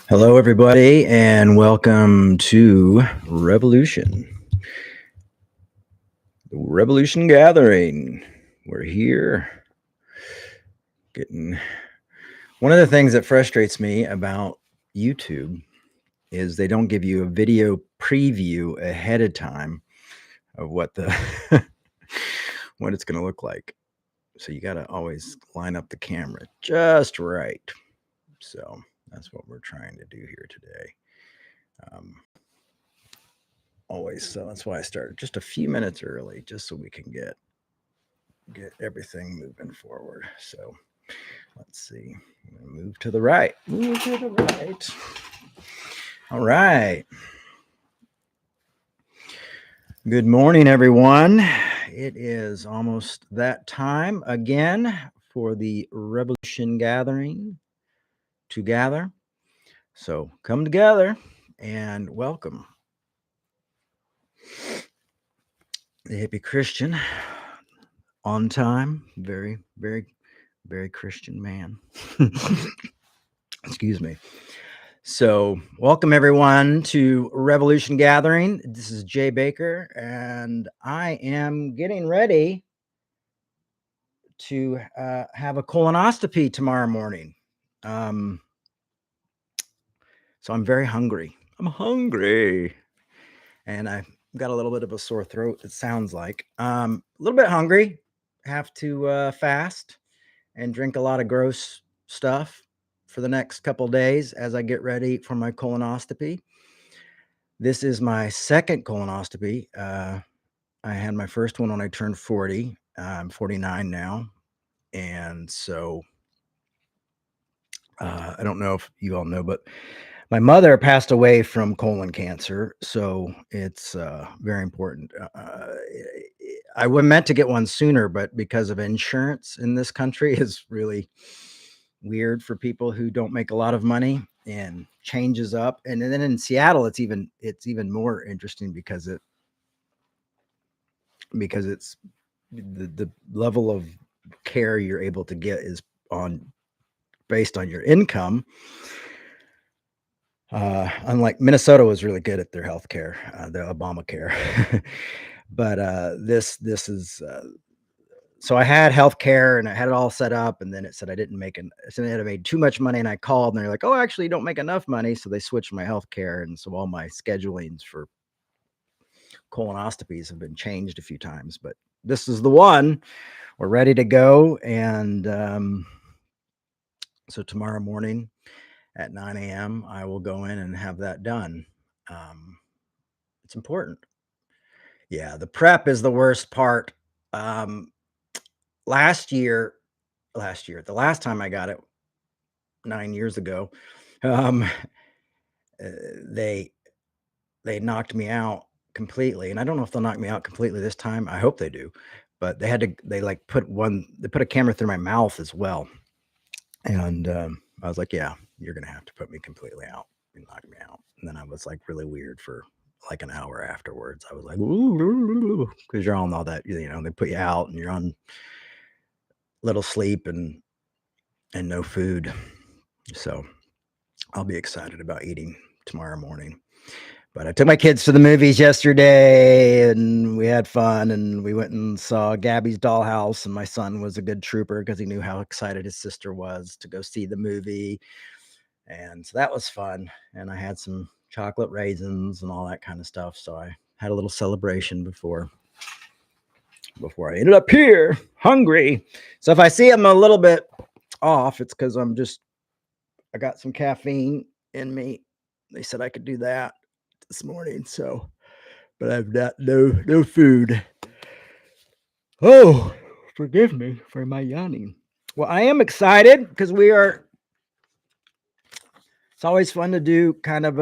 Hello, everybody, and welcome to Revolution. The Revolution Gathering. We're here. Getting one of the things that frustrates me about YouTube is they don't give you a video preview ahead of time of what the what it's going to look like. So you got to always line up the camera just right. So that's what we're trying to do here today. Always. So that's why I started just a few minutes early, just so we can get everything moving forward. So let's see. I'm gonna move to the right. Move to the right. All right. Good morning, everyone. It is almost that time again for the Revolution Gathering to gather. So come together and welcome the hippie Christian on time. Very, very, very Christian man. Excuse me. So, welcome everyone to Revolution Gathering. This is Jay Baker, and I am getting ready to have a colonoscopy tomorrow morning. So, I'm very hungry. I'm hungry, and I've got a little bit of a sore throat. It sounds like a little bit hungry. Have to fast and drink a lot of gross stuff for the next couple days as I get ready for my colonoscopy. This is my second colonoscopy. I had my first one when I turned 40. I'm 49 now. And so I don't know if you all know, but my mother passed away from colon cancer. So it's very important. I was meant to get one sooner, but because of insurance in this country is really weird for people who don't make a lot of money and changes up. And then in Seattle, it's even more interesting because it's the level of care you're able to get is based on your income. Unlike Minnesota was really good at their health care, the Obamacare. But this is so I had health care and I had it all set up, and then it said I didn't make so I made too much money, and I called and they're like, oh, actually you don't make enough money. So they switched my health care, and so all my schedulings for colonoscopies have been changed a few times, but this is the one. We're ready to go. And so tomorrow morning at 9 a.m., I will go in and have that done. It's important. Yeah, the prep is the worst part. Last year, the last time I got it 9 years ago, um, they knocked me out completely. And I don't know if they'll knock me out completely this time. I hope they do. But they put a camera through my mouth as well. And I was like, yeah, you're going to have to put me completely out and knock me out. And then I was like really weird for like an hour afterwards. I was like, because you're on all that, they put you out and you're on little sleep and no food. So I'll be excited about eating tomorrow morning. But I took my kids to the movies yesterday and we had fun, and we went and saw Gabby's Dollhouse, and my son was a good trooper because he knew how excited his sister was to go see the movie. And so that was fun. And I had some chocolate raisins and all that kind of stuff. So I had a little celebration before I ended up here hungry. So if I see I'm a little bit off, it's because I got some caffeine in me. They said I could do that this morning. So, but I've got no food. Oh, forgive me for my yawning. Well, I am excited because it's always fun to do kind of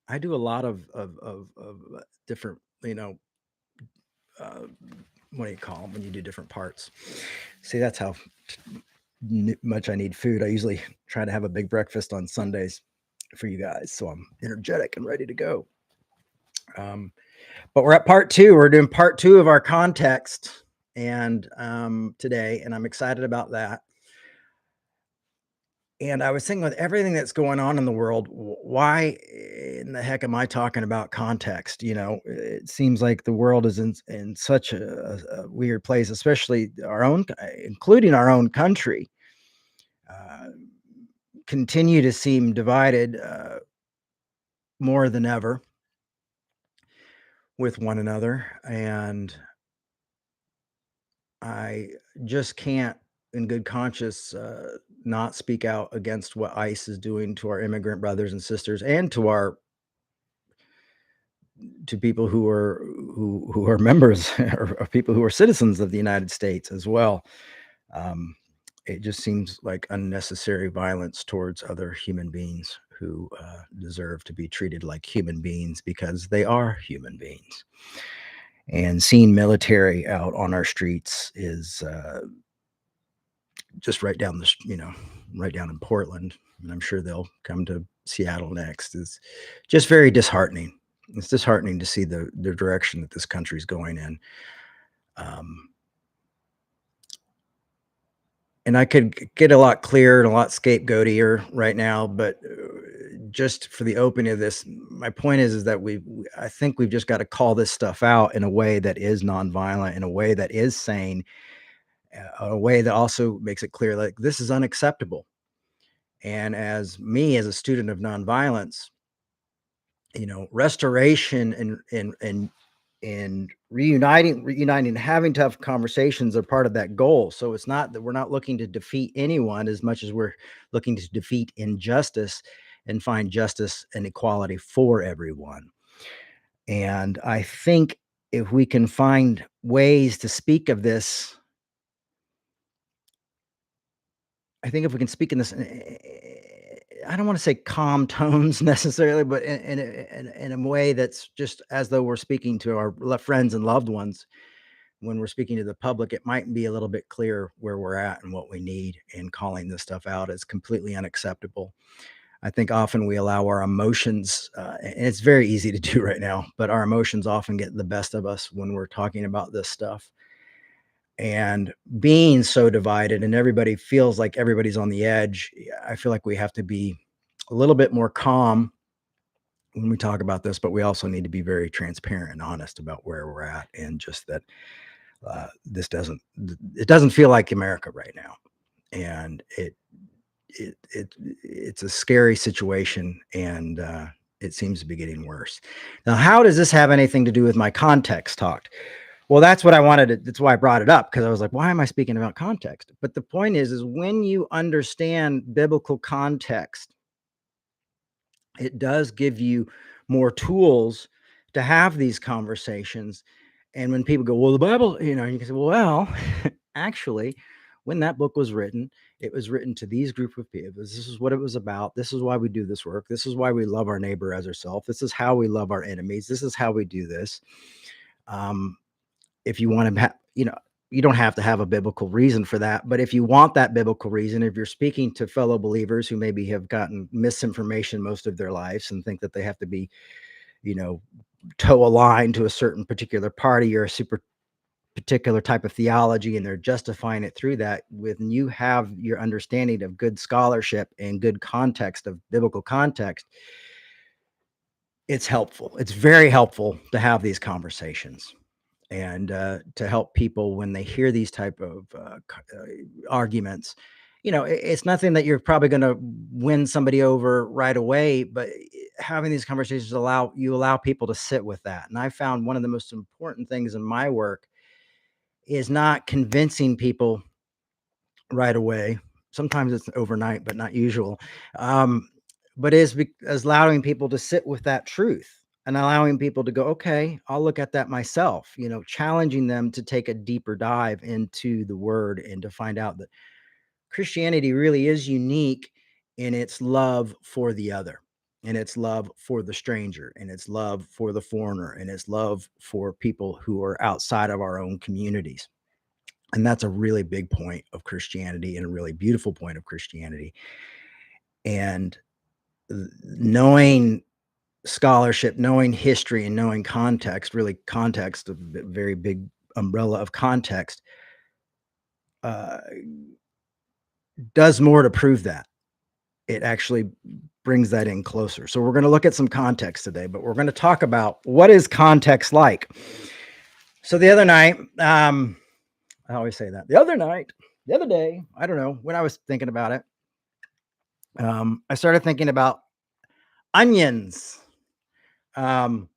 I do a lot of different, what do you call them when you do different parts? See, that's how much I need food. I usually try to have a big breakfast on Sundays for you guys, so I'm energetic and ready to go. Um, but we're at part two. We're doing part two of our context, and today, and I'm excited about that. And I was thinking, with everything that's going on in the world, why in the heck am I talking about context? It seems like the world is in such a weird place, especially including our own country, uh, continue to seem divided more than ever with one another. And I just can't, in good conscience, not speak out against what ICE is doing to our immigrant brothers and sisters, and to people who are members or people who are citizens of the United States as well. Um, it just seems like unnecessary violence towards other human beings who deserve to be treated like human beings because they are human beings. And seeing military out on our streets is just right down in Portland, and I'm sure they'll come to Seattle next. Is just very disheartening. It's disheartening to see the direction that this country's going in. Um, and I could get a lot clearer and a lot scapegoatier right now, but just for the opening of this, my point is that I think we've just got to call this stuff out in a way that is nonviolent, in a way that is sane, a way that also makes it clear like this is unacceptable. And as a student of nonviolence, restoration and reuniting, having tough conversations are part of that goal. So it's not that we're not looking to defeat anyone as much as we're looking to defeat injustice and find justice and equality for everyone. And I think if we can find ways to speak of this, I think if we can speak in this, I don't want to say calm tones necessarily, but in a way that's just as though we're speaking to our friends and loved ones. When we're speaking to the public, it might be a little bit clear where we're at and what we need, and calling this stuff out as completely unacceptable. I think often we allow our emotions, and it's very easy to do right now, but our emotions often get the best of us when we're talking about this stuff. And being so divided and everybody feels like everybody's on the edge, I feel like we have to be a little bit more calm when we talk about this, but we also need to be very transparent and honest about where we're at, and just that this doesn't feel like America right now, and it's a scary situation, and it seems to be getting worse. Now, how does this have anything to do with my context talk? Well, that's what I wanted to, that's why I brought it up, because I was like, why am I speaking about context? But the point is when you understand biblical context, it does give you more tools to have these conversations. And when people go, well, the Bible, you can say, well, actually, when that book was written, it was written to these group of people. This is what it was about. This is why we do this work. This is why we love our neighbor as ourselves. This is how we love our enemies. This is how we do this. Um, if you want to you don't have to have a biblical reason for that, but if you want that biblical reason, if you're speaking to fellow believers who maybe have gotten misinformation most of their lives and think that they have to be, you know toe aligned to a certain particular party or a super particular type of theology, and they're justifying it through that, when you have your understanding of good scholarship and good context of biblical context, it's helpful. It's very helpful to have these conversations, and to help people when they hear these type of arguments. It's nothing that you're probably going to win somebody over right away, but having these conversations allow people to sit with that. And I found one of the most important things in my work is not convincing people right away. Sometimes it's overnight, but not usual. Um, but is allowing people to sit with that truth, and allowing people to go, okay, I'll look at that myself, challenging them to take a deeper dive into the word, and to find out that Christianity really is unique in its love for the other, and its love for the stranger, and its love for the foreigner, and its love for people who are outside of our own communities. And that's a really big point of Christianity and a really beautiful point of Christianity. And knowing scholarship, knowing history, and knowing context, really context, a very big umbrella of context, uh, does more to prove that. It actually brings that in closer. So we're going to look at some context today, but we're going to talk about what is context like. So the other night, I always say that. The other day, I don't know, when I was thinking about it, I started thinking about onions. Um,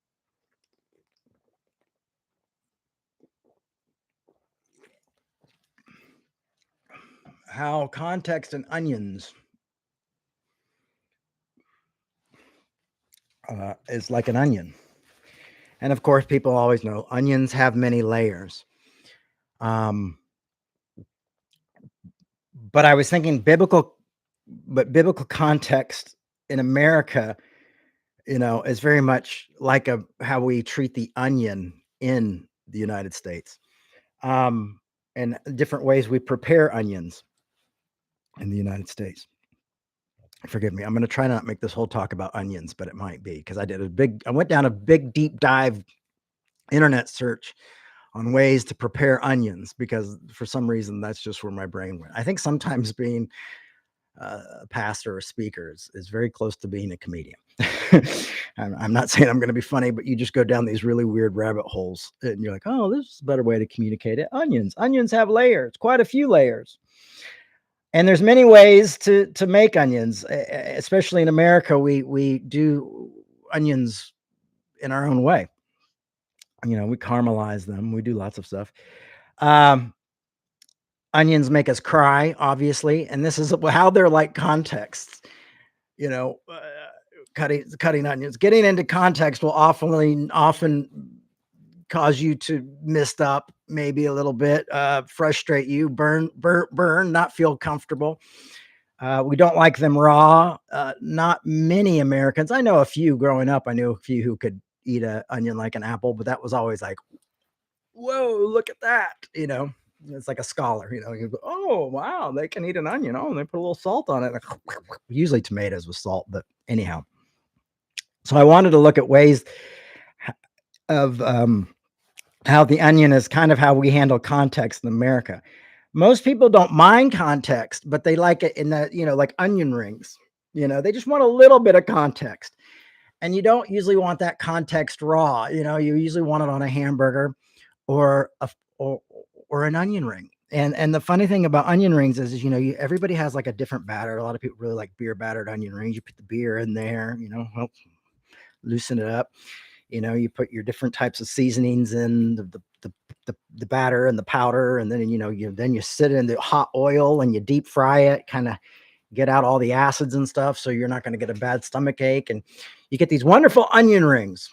how context and onions is like an onion. And of course, people always know onions have many layers. Um, but I was thinking biblical context in America, is very much like how we treat the onion in the United States, and different ways we prepare onions in the United States. Forgive me. I'm going to try not make this whole talk about onions, but it might be because I went down a big deep dive internet search on ways to prepare onions because for some reason that's just where my brain went. I think sometimes being a pastor or speaker is very close to being a comedian. I'm not saying I'm going to be funny, but you just go down these really weird rabbit holes and you're like, oh, this is a better way to communicate it. Onions have layers, quite a few layers. And there's many ways to make onions, especially in America. We do onions in our own way. We caramelize them. We do lots of stuff. Um, Onions make us cry, obviously, and this is how they're like contexts. You know, uh, cutting onions. Getting into context will often cause you to mist up, maybe a little bit, frustrate you, burn, not feel comfortable. We don't like them raw. Not many Americans. I know a few growing up. I knew a few who could eat an onion like an apple, but that was always like, whoa, look at that. It's like a scholar. You go, oh wow, they can eat an onion. Oh, they put a little salt on it. Usually tomatoes with salt, but anyhow. So I wanted to look at ways of how the onion is kind of how we handle context in America. Most people don't mind context, but they like it in that, like onion rings. They just want a little bit of context. And you don't usually want that context raw. You usually want it on a hamburger or or an onion ring. And the funny thing about onion rings is everybody has like a different batter. A lot of people really like beer battered onion rings. You put the beer in there, help loosen it up. You put your different types of seasonings in the batter and the powder, and then you sit it in the hot oil and you deep fry it, kind of get out all the acids and stuff, so you're not going to get a bad stomach ache, and you get these wonderful onion rings.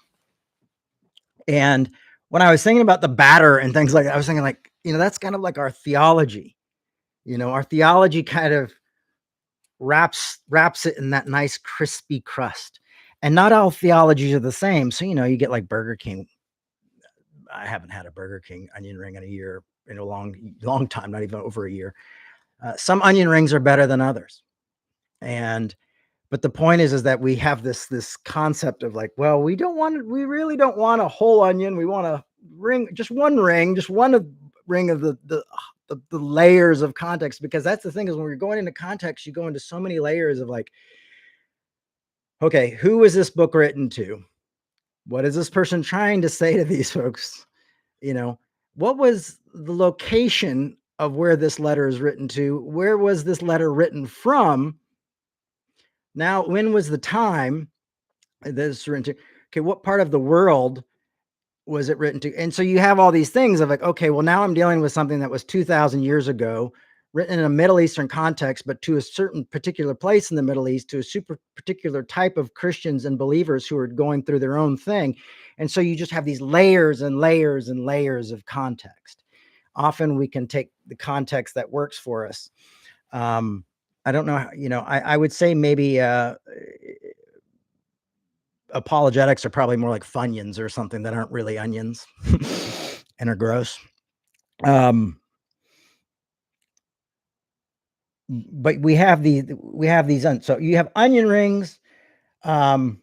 And when I was thinking about the batter and things like that, I was thinking like, that's kind of like our theology. Our theology kind of wraps it in that nice crispy crust. And not all theologies are the same. So, you get like Burger King. I haven't had a Burger King onion ring in a year, in a long time, not even over a year. Some onion rings are better than others. But the point is that we have this concept of like, well, we really don't want a whole onion. We want a ring, just one ring of the layers of context, because that's the thing is when you're going into context, you go into so many layers of like, okay, who is this book written to? What is this person trying to say to these folks? What was the location of where this letter is written to? Where was this letter written from? Now, when was the time this is written to? Okay, what part of the world was it written to? And so you have all these things of like, okay, well, now I'm dealing with something that was 2,000 years ago, written in a Middle Eastern context, but to a certain particular place in the Middle East, to a super particular type of Christians and believers who are going through their own thing. And so you just have these layers and layers and layers of context. Often we can take the context that works for us. I don't know, I would say maybe apologetics are probably more like Funyuns or something that aren't really onions and are gross. Um, but we have these so you have onion rings, um,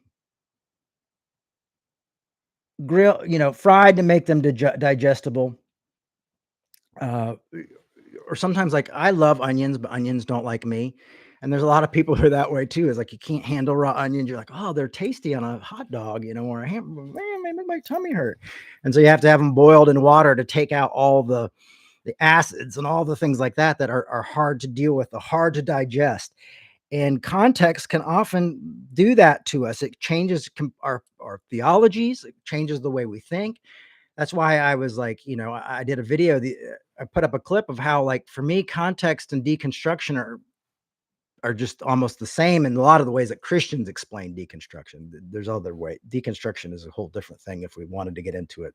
fried to make them digestible. Uh, or sometimes like I love onions, but onions don't like me. And there's a lot of people who are that way too. Is like you can't handle raw onions. You're like, oh, they're tasty on a hot dog, or a ham. Man, they make my tummy hurt. And so you have to have them boiled in water to take out all the acids and all the things like that that are hard to deal with, are hard to digest. And context can often do that to us. It changes our theologies. It changes the way we think. That's why I was like, I did a video. I put up a clip of how, like, for me, context and deconstruction are just almost the same in a lot of the ways that Christians explain deconstruction. There's other way. Deconstruction is a whole different thing if we wanted to get into it.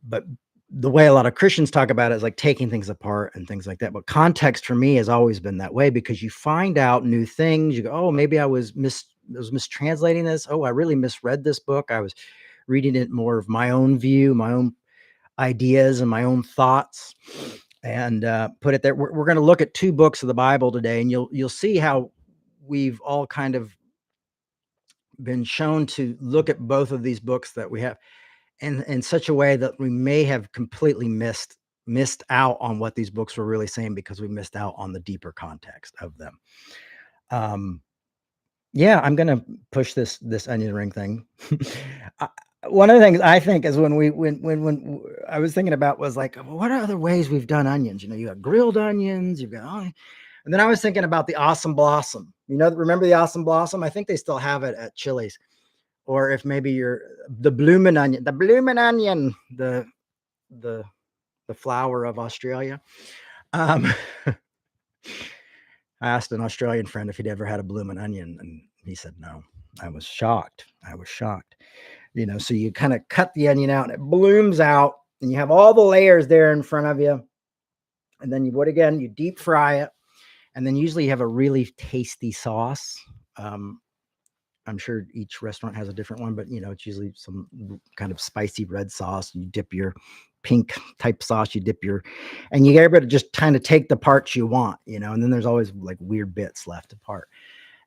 But the way a lot of Christians talk about it is like taking things apart and things like that. But context for me has always been that way because you find out new things. You go, oh, maybe I was mistranslating this. Oh, I really misread this book. I was reading it more of my own view, my own ideas, and my own thoughts, and put it there. We're going to look at two books of the Bible today, and you'll see how we've all kind of been shown to look at both of these books that we have in such a way that we may have completely missed out on what these books were really saying because we missed out on the deeper context of them. Um, yeah, I'm gonna push this onion ring thing. I, one of the things I think is when I was thinking about was like, what are other ways we've done onions? You got grilled onions, you've got, and then I was thinking about the Awesome Blossom. Remember the Awesome Blossom? I think they still have it at Chili's. Or if maybe you're the bloomin' onion, the the flower of Australia. Um, I asked an Australian friend if he'd ever had a bloomin' onion, and he said no. I was shocked. I was shocked. So you kind of cut the onion out and it blooms out, and you have all the layers there in front of you. And then you deep fry it, and then usually you have a really tasty sauce. Um, I'm sure each restaurant has a different one, but it's usually some kind of spicy red sauce. You dip your pink type sauce, and you get able to just kind of take the parts you want, and then there's always like weird bits left apart.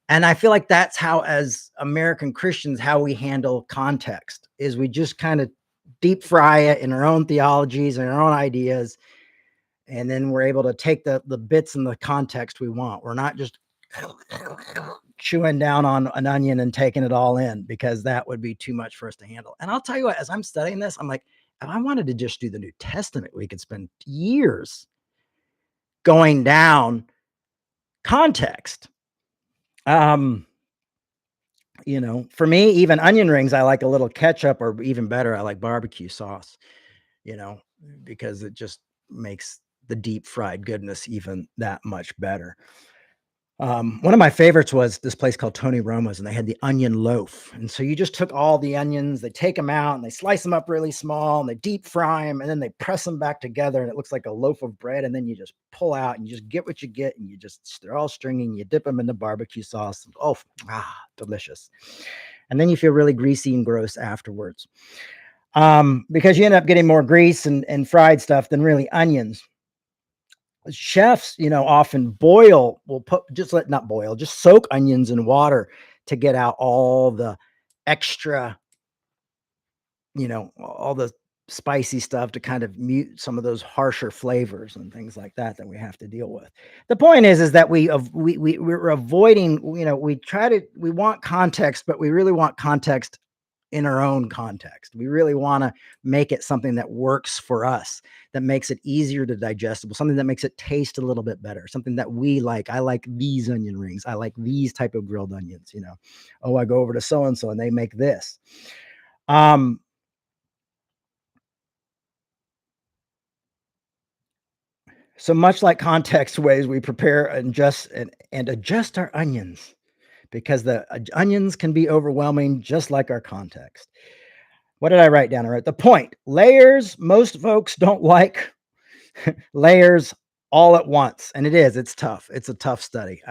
And I feel like that's how, as American Christians, how we handle context is we just kind of deep fry it in our own theologies and our own ideas. And then we're able to take the bits and the context we want. We're not just chewing down on an onion and taking it all in, because that would be too much for us to handle. And I'll tell you what, as I'm studying this, I'm like, if I wanted to just do the New Testament, we could spend years going down context. For me, even onion rings, I like a little ketchup, or even better, I like barbecue sauce, you know, because it just makes the deep fried goodness even that much better. One of my favorites was this place called Tony Roma's, and they had the onion loaf. And so you just took all the onions, they take them out and they slice them up really small and they deep fry them, and then they press them back together and it looks like a loaf of bread. And then you just pull out and you just get what you get, and they're all stringy, and you dip them in the barbecue sauce. Oh, delicious. And then you feel really greasy and gross afterwards. Because you end up getting more grease and fried stuff than really onions. Chefs, often just soak onions in water to get out all the extra, all the spicy stuff, to kind of mute some of those harsher flavors and things like that we have to deal with. The point is that we're avoiding, we want context, but we really want context in our own context. We really want to make it something that works for us, that makes it easier to digestible, something that makes it taste a little bit better, something that we like. I like these onion rings. I like these type of grilled onions, Oh, I go over to so-and-so and they make this. So much like context ways we prepare and adjust our onions, because the onions can be overwhelming, just like our context. What did I write down? I wrote the point. Layers. Most folks don't like layers all at once. And it's tough. It's a tough study.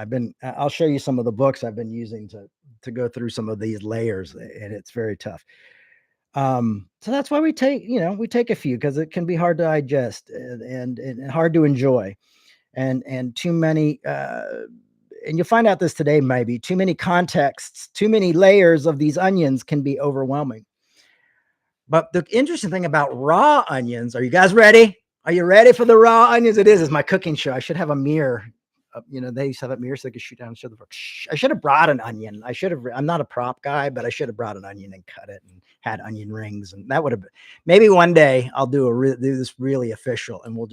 I'll show you some of the books I've been using to go through some of these layers, and it's very tough. So that's why we take a few, because it can be hard to digest and hard to enjoy. and too many and you'll find out this today, maybe too many contexts, too many layers of these onions can be overwhelming. But the interesting thing about raw onions, are you guys ready? Are you ready for the raw onions? It is. It's my cooking show. I should have a mirror. They used to have a mirror so they could shoot down and show the work. I should have brought an onion. I should have. I'm not a prop guy, but I should have brought an onion and cut it and had onion rings, and that would have been. Maybe one day I'll do this really official, and we'll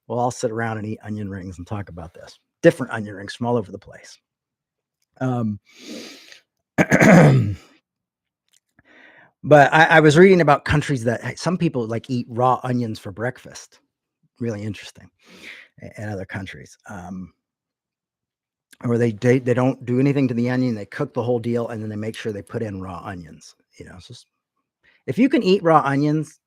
all sit around and eat onion rings and talk about this. Different onion rings from all over the place. But I was reading about countries that some people like eat raw onions for breakfast. Really interesting. In other countries, or they don't do anything to the onion. They cook the whole deal, and then they make sure they put in raw onions. So if you can eat raw onions,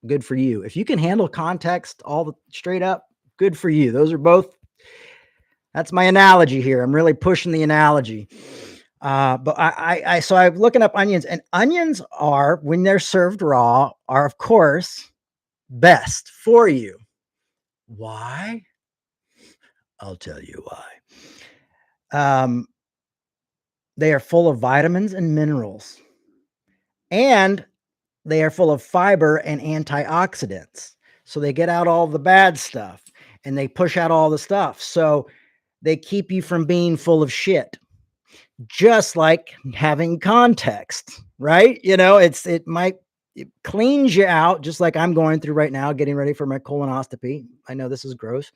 good for you. If you can handle context straight up, good for you. Those are both. That's my analogy here. I'm really pushing the analogy. But so I'm looking up onions, and onions are, when they're served raw, are of course best for you. Why? I'll tell you why. They are full of vitamins and minerals, and they are full of fiber and antioxidants. So they get out all the bad stuff and they push out all the stuff. So they keep you from being full of shit. Just like having context, right? It cleans you out, just like I'm going through right now, getting ready for my colonoscopy. I know this is gross,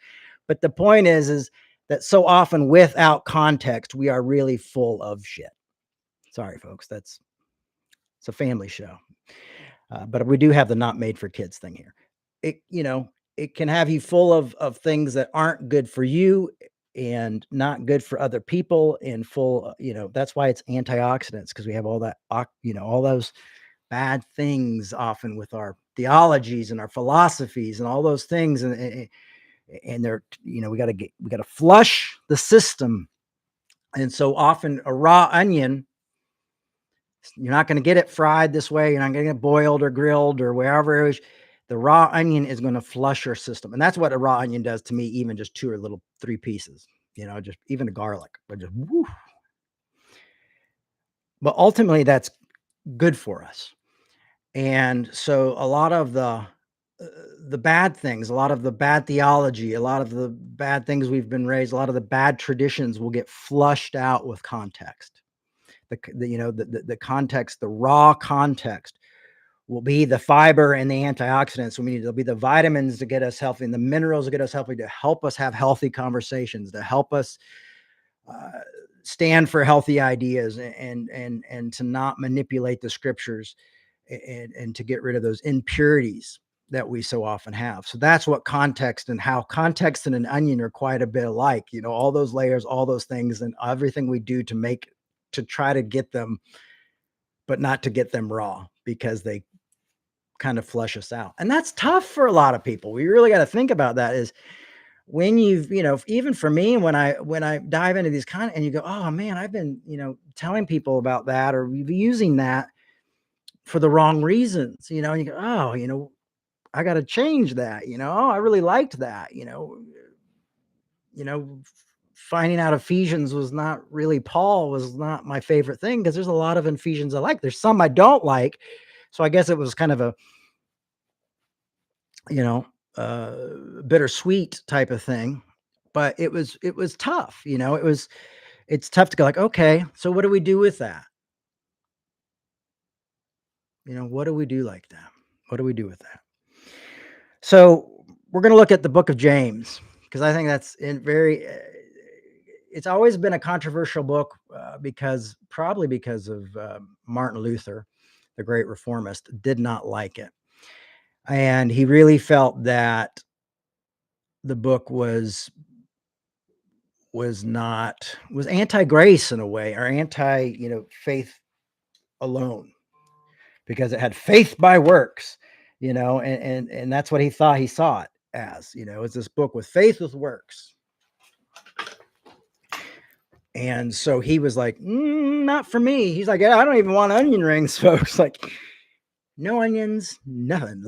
but the point is that so often without context, we are really full of shit. Sorry, folks. It's a family show. But we do have the not made for kids thing here. It can have you full of things that aren't good for you and not good for other people, and full, that's why it's antioxidants, because we have all that, all those bad things often with our theologies and our philosophies and all those things. And they're, we got to flush the system. And so often a raw onion, you're not going to get it fried this way. You're not going to get it boiled or grilled or wherever it is. The raw onion is going to flush your system. And that's what a raw onion does to me, even just 2 or little 3 pieces, just even a garlic, but just woo. But ultimately that's good for us. And so a lot of the bad things, a lot of the bad theology, a lot of the bad things we've been raised, a lot of the bad traditions will get flushed out with context. The context, the raw context will be the fiber and the antioxidants. There'll be the vitamins to get us healthy and the minerals to get us healthy, to help us have healthy conversations, to help us stand for healthy ideas, and to not manipulate the scriptures, and to get rid of those impurities that we so often have. So that's what context, and how context and an onion are quite a bit alike, all those layers, all those things, and everything we do to try to get them, but not to get them raw, because they kind of flush us out. And that's tough for a lot of people. We really got to think about that, is when even for me, when I dive into these and you go, oh man, I've been, telling people about that, or using that for the wrong reasons, and you go, oh, I got to change that, oh, I really liked that, finding out Ephesians was not really Paul was not my favorite thing, because there's a lot of Ephesians I like. There's some I don't like. So I guess it was kind of a, bittersweet type of thing, but it was tough. It's tough to go like, okay, so what do we do with that? What do we do like that? What do we do with that? So we're going to look at the book of James, because I think that's it's always been a controversial book, probably because of Martin Luther, the great reformist, did not like it. And he really felt that the book was anti-grace in a way, or faith alone, because it had faith by works, and that's what he thought he saw it as, it's this book with faith with works. And so he was like, not for me. He's like, I don't even want onion rings, folks. Like, no onions, nothing.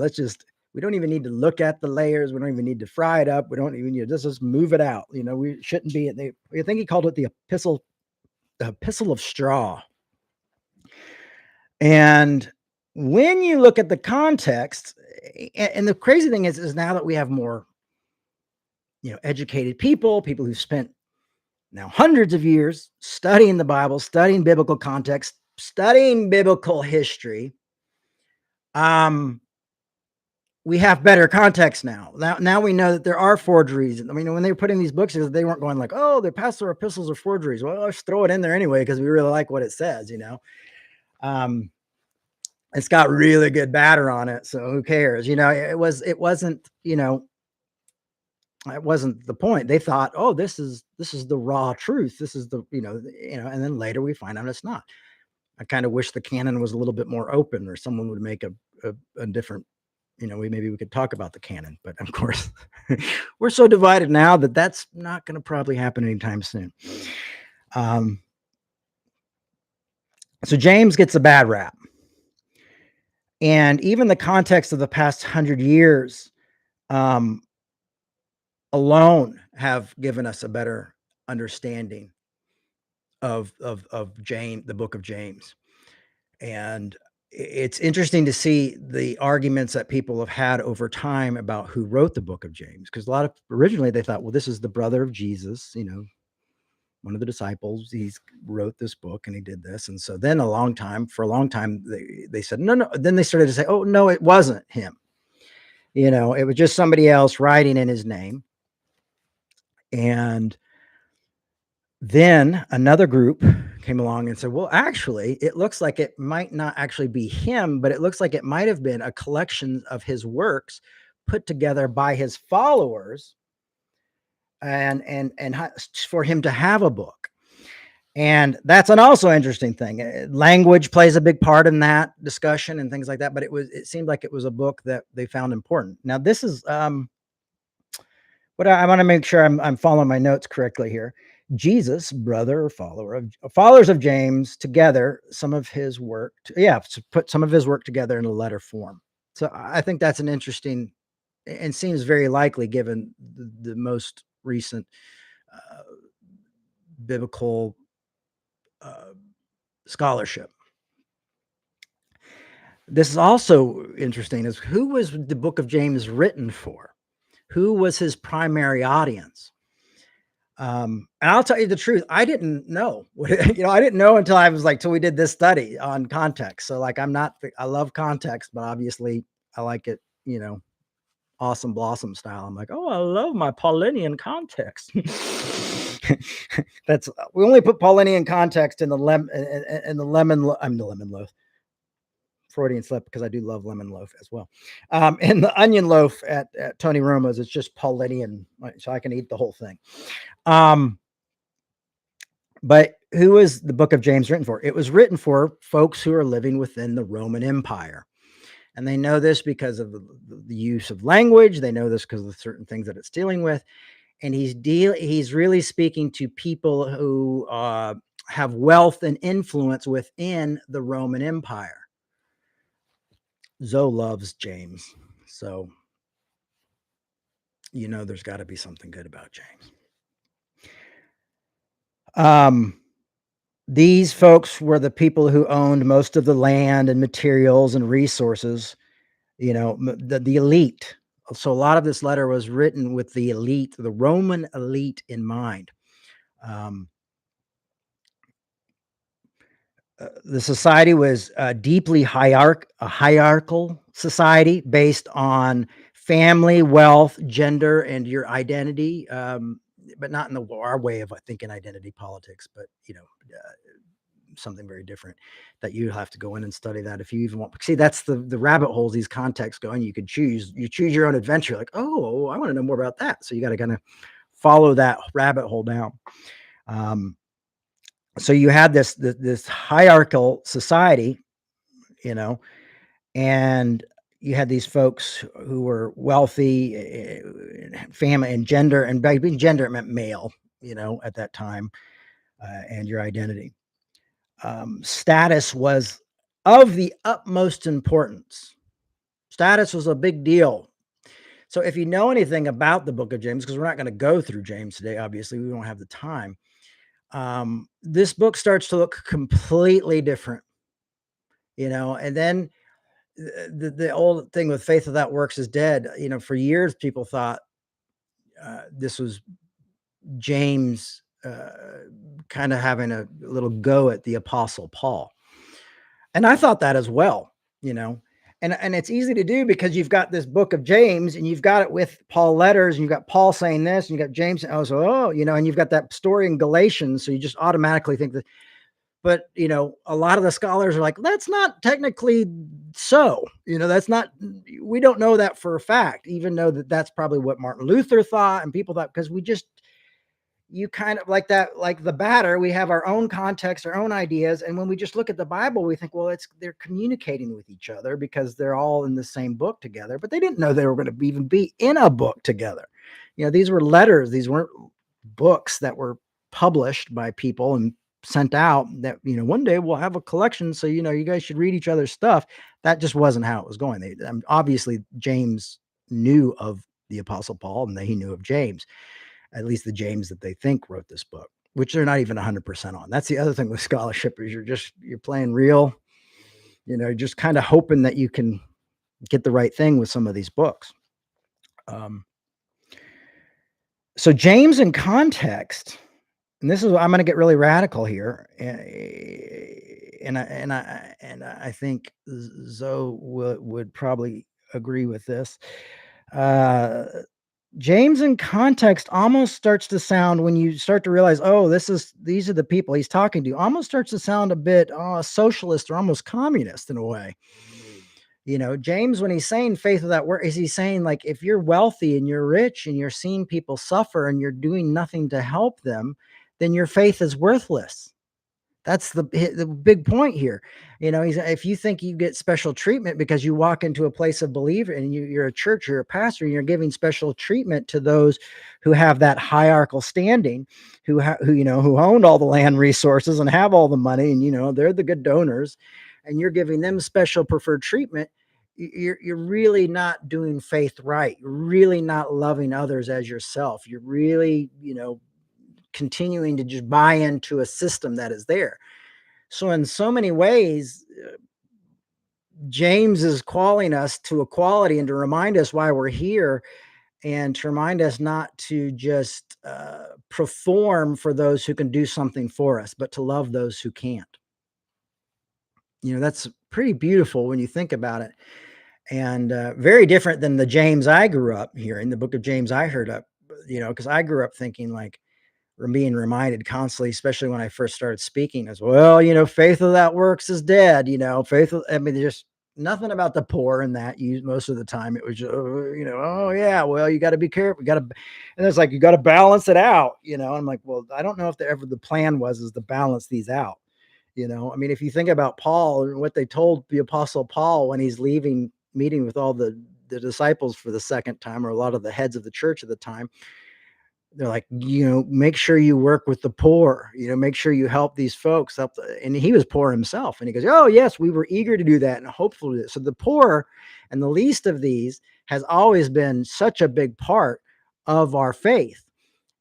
We don't even need to look at the layers. We don't even need to fry it up. We don't even need to just move it out. We shouldn't be. I think he called it the epistle of straw. And when you look at the context, and the crazy thing is now that we have more, educated people who spent now hundreds of years studying the Bible, studying biblical context, studying biblical history, we have better context now. Now we know that there are forgeries. I mean, when they were putting these books, they weren't going like, "Oh, the pastoral epistles are forgeries." Well, let's throw it in there anyway because we really like what it says. It's got really good batter on it, so who cares? It wasn't the point. They thought, "Oh, this is the raw truth. This is and then later we find out it's not. I kind of wish the canon was a little bit more open, or someone would make a different, maybe we could talk about the canon, but of course, we're so divided now that that's not going to probably happen anytime soon. So James gets a bad rap. And even the context of the past 100 years alone have given us a better understanding of James, the book of James. And it's interesting to see the arguments that people have had over time about who wrote the book of James, because originally they thought, well, this is the brother of Jesus, one of the disciples. He wrote this book and he did this. And so then for a long time, they said, no. Then they started to say, oh, no, it wasn't him. It was just somebody else writing in his name. And then another group came along and said, well, actually, it looks like it might not actually be him, but it looks like it might have been a collection of his works put together by his followers and for him to have a book. And that's an also interesting thing. Language plays a big part in that discussion and things like that, but it seemed like it was a book that they found important. Now, this is what I want to make sure I'm following my notes correctly here. Jesus, brother or followers of James, together some of his work. To put some of his work together in a letter form. So I think that's an interesting and seems very likely given the most recent biblical scholarship. This is also interesting, is who was the book of James written for? Who was his primary audience? And I'll tell you the truth, I didn't know. I didn't know until we did this study on context. So I love context, but obviously I like it, awesome blossom style. I'm like, oh, I love my Paulinian context. We only put Paulinian context in the lemon loaf. Freudian slip, because I do love lemon loaf as well. And the onion loaf at Tony Roma's, it's just Paulinian, so I can eat the whole thing. But who is the book of James written for? It was written for folks who are living within the Roman Empire. And they know this because of the use of language. They know this because of certain things that it's dealing with. And he's really speaking to people who have wealth and influence within the Roman Empire. Zoe loves James, so there's got to be something good about James. These folks were the people who owned most of the land and materials and resources, the elite. So a lot of this letter was written with the elite, the Roman elite in mind. The society was deeply a hierarchical society based on family, wealth, gender, and your identity, but not in our way of thinking identity politics, but something very different that you have to go in and study that if you even want. See, that's the rabbit holes these contexts go in. You choose your own adventure. Like, oh, I want to know more about that. So you got to kind of follow that rabbit hole down. So you had this hierarchical society, and you had these folks who were wealthy, family, and gender, and by being gender, it meant male, at that time, and your identity. Status was of the utmost importance. Status was a big deal. So if you know anything about the book of James, because we're not going to go through James today, obviously, we don't have the time. This book starts to look completely different, and then the old thing with faith without works is dead. For years, people thought this was James kind of having a little go at the Apostle Paul. And I thought that as well, you know. And it's easy to do because you've got this book of James and you've got it with Paul letters and you've got Paul saying this and you got James and and you've got that story in Galatians, so you just automatically think that. But a lot of the scholars are like, that's not technically so. That's not. We don't know that for a fact, even though that's probably what Martin Luther thought and people thought, because you kind of like that, like the batter, we have our own context, our own ideas. And when we just look at the Bible, we think, well, they're communicating with each other because they're all in the same book together, but they didn't know they were going to even be in a book together. These were letters. These weren't books that were published by people and sent out that, one day we'll have a collection. So, you guys should read each other's stuff. That just wasn't how it was going. Obviously James knew of the Apostle Paul and he knew of James, at least the James that they think wrote this book, which they're not even 100% on. That's the other thing with scholarship is you're playing real, just kind of hoping that you can get the right thing with some of these books. So James in context, and this is, I'm going to get really radical here. And I think Zoe would probably agree with this. James in context almost starts to sound, when you start to realize, these are the people he's talking to, almost starts to sound a bit socialist or almost communist in a way. James, when he's saying faith without work, is he saying, like, if you're wealthy and you're rich and you're seeing people suffer and you're doing nothing to help them, then your faith is worthless. That's the big point here. If you think you get special treatment because you walk into a place of belief and you're a church, you're a pastor, and you're giving special treatment to those who have that hierarchical standing, who owned all the land resources and have all the money, and they're the good donors, and you're giving them special preferred treatment, you're really not doing faith right. You're really not loving others as yourself. You're really, continuing to just buy into a system that is there. So in so many ways, James is calling us to equality and to remind us why we're here, and to remind us not to just perform for those who can do something for us, but to love those who can't. That's pretty beautiful when you think about it, and very different than the James I grew up hearing, the book of James I heard up, because I grew up thinking, like, being reminded constantly, especially when I first started speaking, as well, faith without works is dead. There's just nothing about the poor in that. Most of the time it was just, oh yeah, well, you got to be careful. And it's like, you got to balance it out. I'm like, well, I don't know if the plan is to balance these out. If you think about Paul and what they told the Apostle Paul when he's leaving, meeting with all the disciples for the second time, or a lot of the heads of the church at the time, they're like, make sure you work with the poor, make sure you help these folks up. And he was poor himself. And he goes, oh yes, we were eager to do that and hopeful to do it. So the poor and the least of these has always been such a big part of our faith.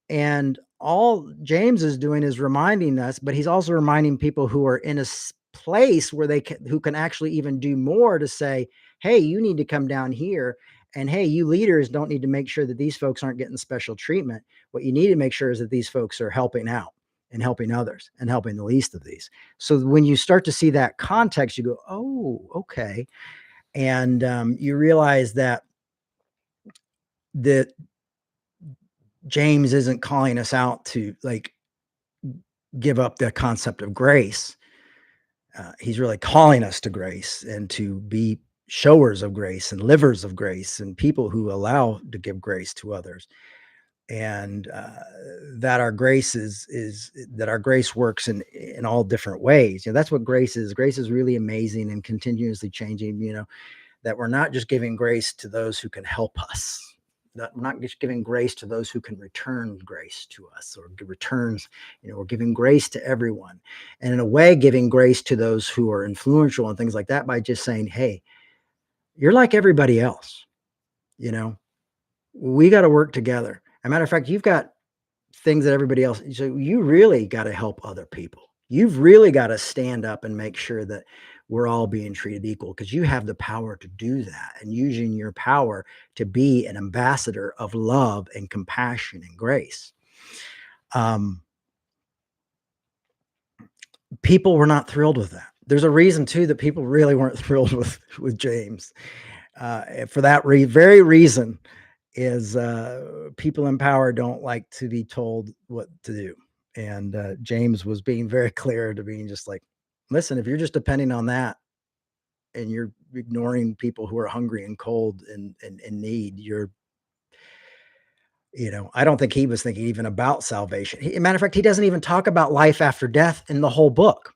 And all James is doing is reminding us, but he's also reminding people who are in a place where who can actually even do more, to say, hey, you need to come down here. And hey, you leaders don't need to make sure that these folks aren't getting special treatment. What you need to make sure is that these folks are helping out and helping others and helping the least of these. So when you start to see that context, you go, oh, okay. And you realize that James isn't calling us out to, like, give up the concept of grace. He's really calling us to grace and to be showers of grace and livers of grace and people who allow to give grace to others. And that our grace that our grace works in all different ways. That's what grace is. Grace is really amazing and continuously changing, that we're not just giving grace to those who can help us. We're not just giving grace to those who can return grace to us, or returns, we're giving grace to everyone. And in a way, giving grace to those who are influential and things like that, by just saying, hey, You're like everybody else, you know? We gotta work together. As a matter of fact, you've got things that everybody else, so you really gotta help other people. You've really gotta stand up and make sure that we're all being treated equal because you have the power to do that and using your power to be an ambassador of love and compassion and grace. Um, People were not thrilled with that. There's a reason too that people really weren't thrilled with James. For that very reason is people in power don't like to be told what to do. And James was being very clear to being just like, listen, if you're just depending on that and you're ignoring people who are hungry and cold and in need, I don't think he was thinking even about salvation. Matter of fact, he doesn't even talk about life after death in the whole book.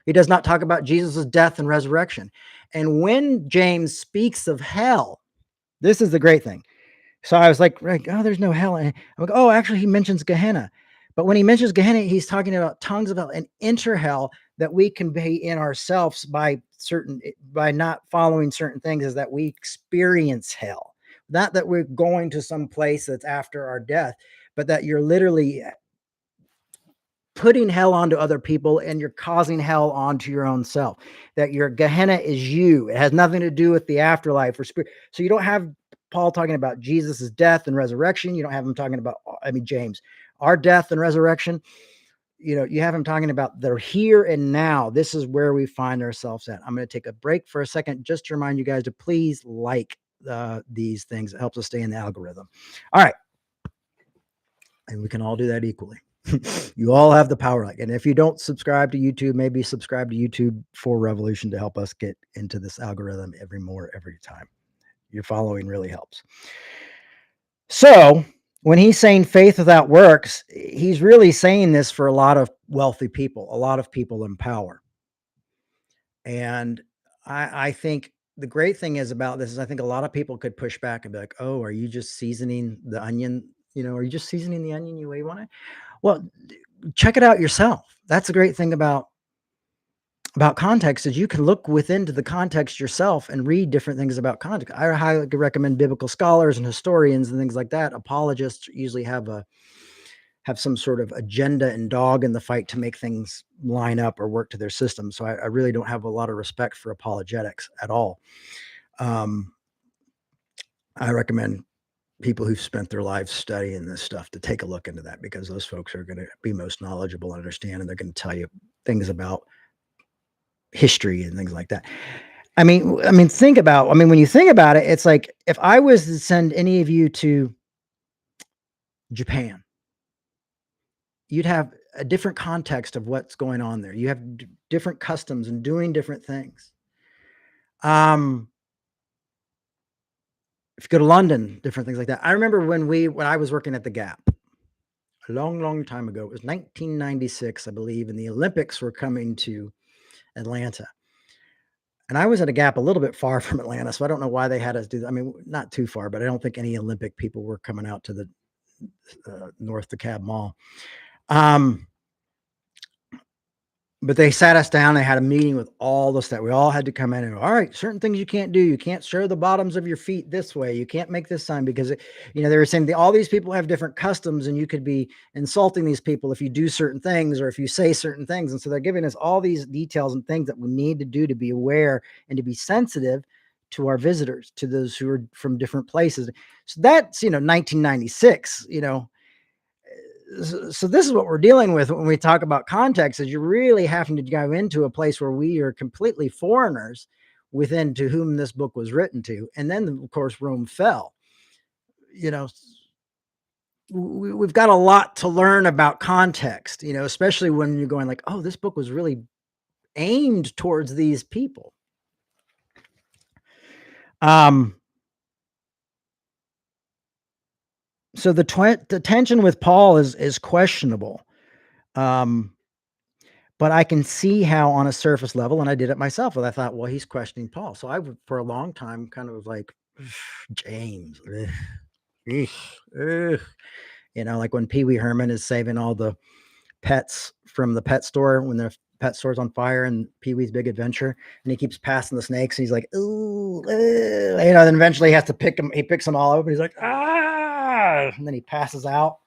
He does not talk about Jesus' death and resurrection. And when James speaks of hell, this is the great thing. So I was like, oh, there's no hell. And I'm like, oh, actually, he mentions Gehenna. But when he mentions Gehenna, he's talking about tongues of hell and enter hell that we can be in ourselves by not following certain things, is that we experience hell. Not that we're going to some place that's after our death, but that you're literally putting hell onto other people and you're causing hell onto your own self. That your Gehenna is you. It has nothing to do with the afterlife or spirit. So you don't have Paul talking about Jesus's death and resurrection. You don't have him talking about, James, our death and resurrection. You have him talking about the here and now. This is where we find ourselves at. I'm going to take a break for a second just to remind you guys to please like these things. It helps us stay in the algorithm. All right. And we can all do that equally. You all have the power. And if you don't subscribe to YouTube, maybe subscribe to YouTube for Revolution to help us get into this algorithm every time. Your following really helps. So when he's saying faith without works, he's really saying this for a lot of wealthy people, a lot of people in power. And I think the great thing is about this is I think a lot of people could push back and be like, oh, are you just seasoning the onion? Are you just seasoning the onion the way you want it? Well, check it out yourself. That's the great thing about context, is you can look within to the context yourself and read different things about context. I highly recommend biblical scholars and historians and things like that. Apologists usually have some sort of agenda and dog in the fight to make things line up or work to their system. So I really don't have a lot of respect for apologetics at all. I recommend people who've spent their lives studying this stuff to take a look into that, because those folks are going to be most knowledgeable and understand, and they're going to tell you things about history and things like that. Think about, when you think about it, it's like if I was to send any of you to Japan, you'd have a different context of what's going on there. You have different customs and doing different things. If you go to London, different things like that. I remember when I was working at the Gap a long, long time ago. It was 1996, I believe, and the Olympics were coming to Atlanta. And I was at a Gap a little bit far from Atlanta, so I don't know why they had us do that. Not too far, but I don't think any Olympic people were coming out to the North DeKalb Mall. But they sat us down. They had a meeting with all the staff. We all had to come in and go, all right, certain things you can't do. You can't show the bottoms of your feet this way. You can't make this sign because, they were saying all these people have different customs and you could be insulting these people if you do certain things or if you say certain things. And so they're giving us all these details and things that we need to do to be aware and to be sensitive to our visitors, to those who are from different places. So that's, 1996, so this is what we're dealing with when we talk about context, is you're really having to go into a place where we are completely foreigners within to whom this book was written to. And then, of course, Rome fell. We've got a lot to learn about context, especially when you're going like, oh, this book was really aimed towards these people. So the tension with Paul is questionable. But I can see how on a surface level, and I did it myself, and I thought, well, he's questioning Paul. So I would, for a long time, kind of was like, James, like when Pee Wee Herman is saving all the pets from the pet store when they're pet store's on fire and Pee-wee's Big Adventure, and he keeps passing the snakes, and he's like, "Ooh, then eventually he has to pick them. He picks them all up, and he's like, "Ah!" And then he passes out.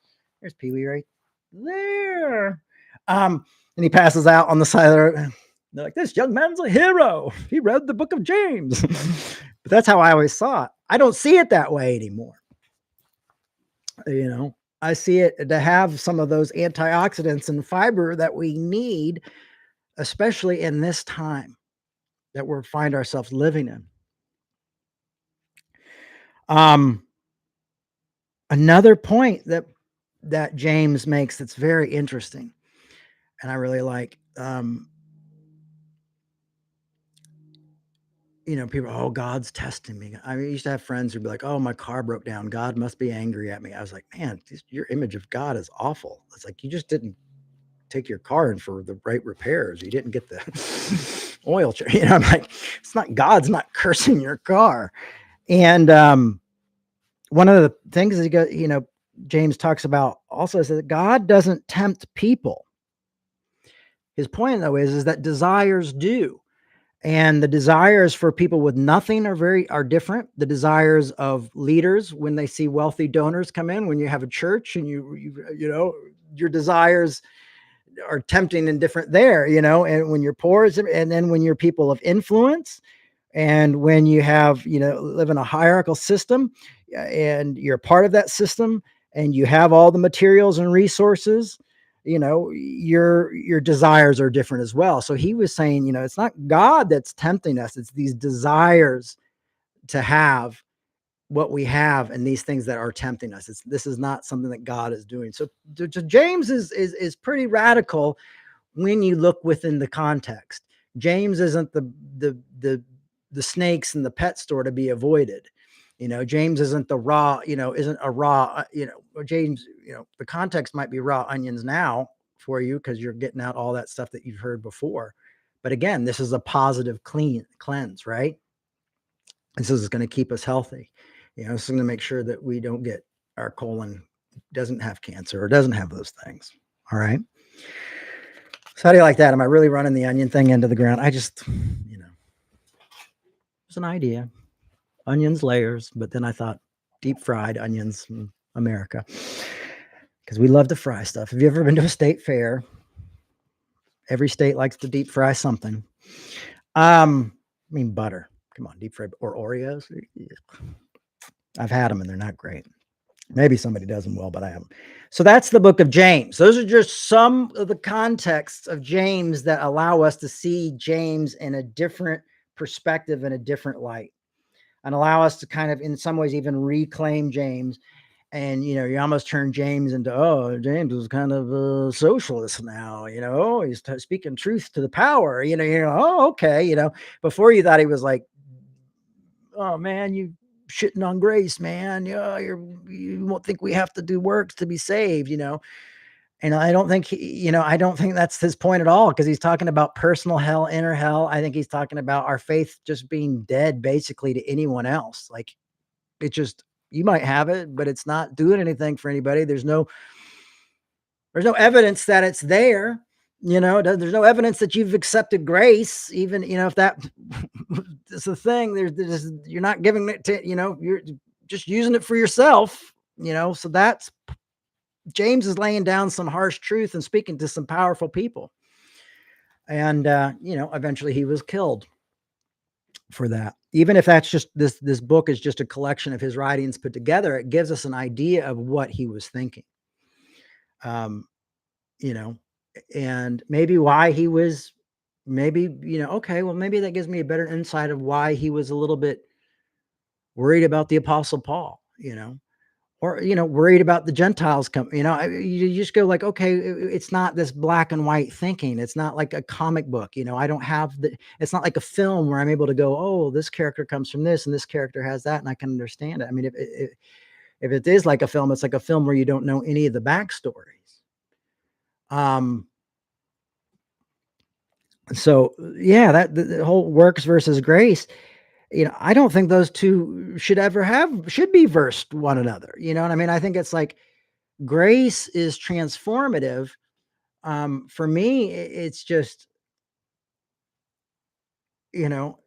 There's Pee-wee right there. And he passes out on the side of the road. They're like, "This young man's a hero. He read the book of James." But that's how I always saw it. I don't see it that way anymore. You know, I see it to have some of those antioxidants and fiber that we need, especially in this time that we find ourselves living in. Um, Another point that James makes that's very interesting, and I really like. People, oh, God's testing me. I used to have friends who'd be like, oh, my car broke down. God must be angry at me. I was like, man, your image of God is awful. It's like you just didn't take your car in for the right repairs. You didn't get the oil change. I'm like, it's not God's not cursing your car. And one of the things is James talks about also is that God doesn't tempt people. His point though is that desires do. And the desires for people with nothing are different. The desires of leaders when they see wealthy donors come in, when you have a church and your desires are tempting and different there, and when you're poor, and then when you're people of influence, and when you have, live in a hierarchical system, and you're part of that system, and you have all the materials and resources, your desires are different as well. So he was saying, it's not God that's tempting us, it's these desires to have what we have and these things that are tempting us. This is not something that God is doing. So James is pretty radical when you look within the context. James isn't the snakes in the pet store to be avoided. James isn't isn't a raw, James, the context might be raw onions now for you because you're getting out all that stuff that you've heard before. But again, this is a positive cleanse, right? This is going to keep us healthy. This is going to make sure that we don't get our colon doesn't have cancer or doesn't have those things. All right. So how do you like that? Am I really running the onion thing into the ground? I just, it's an idea. Onions, layers, but then I thought deep fried onions in America because we love to fry stuff. Have you ever been to a state fair? Every state likes to deep fry something. Butter. Come on, deep fried or Oreos. I've had them and they're not great. Maybe somebody does them well, but I haven't. So that's the book of James. Those are just some of the contexts of James that allow us to see James in a different perspective, in a different light, and allow us to kind of, in some ways, even reclaim James. And, you almost turn James into, oh, James is kind of a socialist now, he's speaking truth to the power, oh, okay. Before you thought he was like, oh man, you shitting on grace, man. Yeah, you won't think we have to do works to be saved, And I don't think I don't think that's his point at all, because he's talking about personal hell, inner hell. I think he's talking about our faith just being dead basically to anyone else. Like it just, you might have it, but it's not doing anything for anybody. There's no evidence that it's there. There's no evidence that you've accepted grace, even, if that is the thing, you're not giving it to, you're just using it for yourself, so that's, James is laying down some harsh truth and speaking to some powerful people. And, eventually he was killed for that. Even if that's just this book is just a collection of his writings put together, it gives us an idea of what he was thinking. And maybe why he was, maybe, okay, well, maybe that gives me a better insight of why he was a little bit worried about the Apostle Paul, or, worried about the Gentiles you just go like, okay, it's not this black and white thinking. It's not like a comic book. I don't have it's not like a film where I'm able to go, oh, this character comes from this and this character has that, and I can understand it. I mean, if it is like a film, it's like a film where you don't know any of the backstories. So yeah, that the whole works versus grace, I don't think those two should be versed one another. You know what I mean? I think it's like grace is transformative. For me, it's just, you know,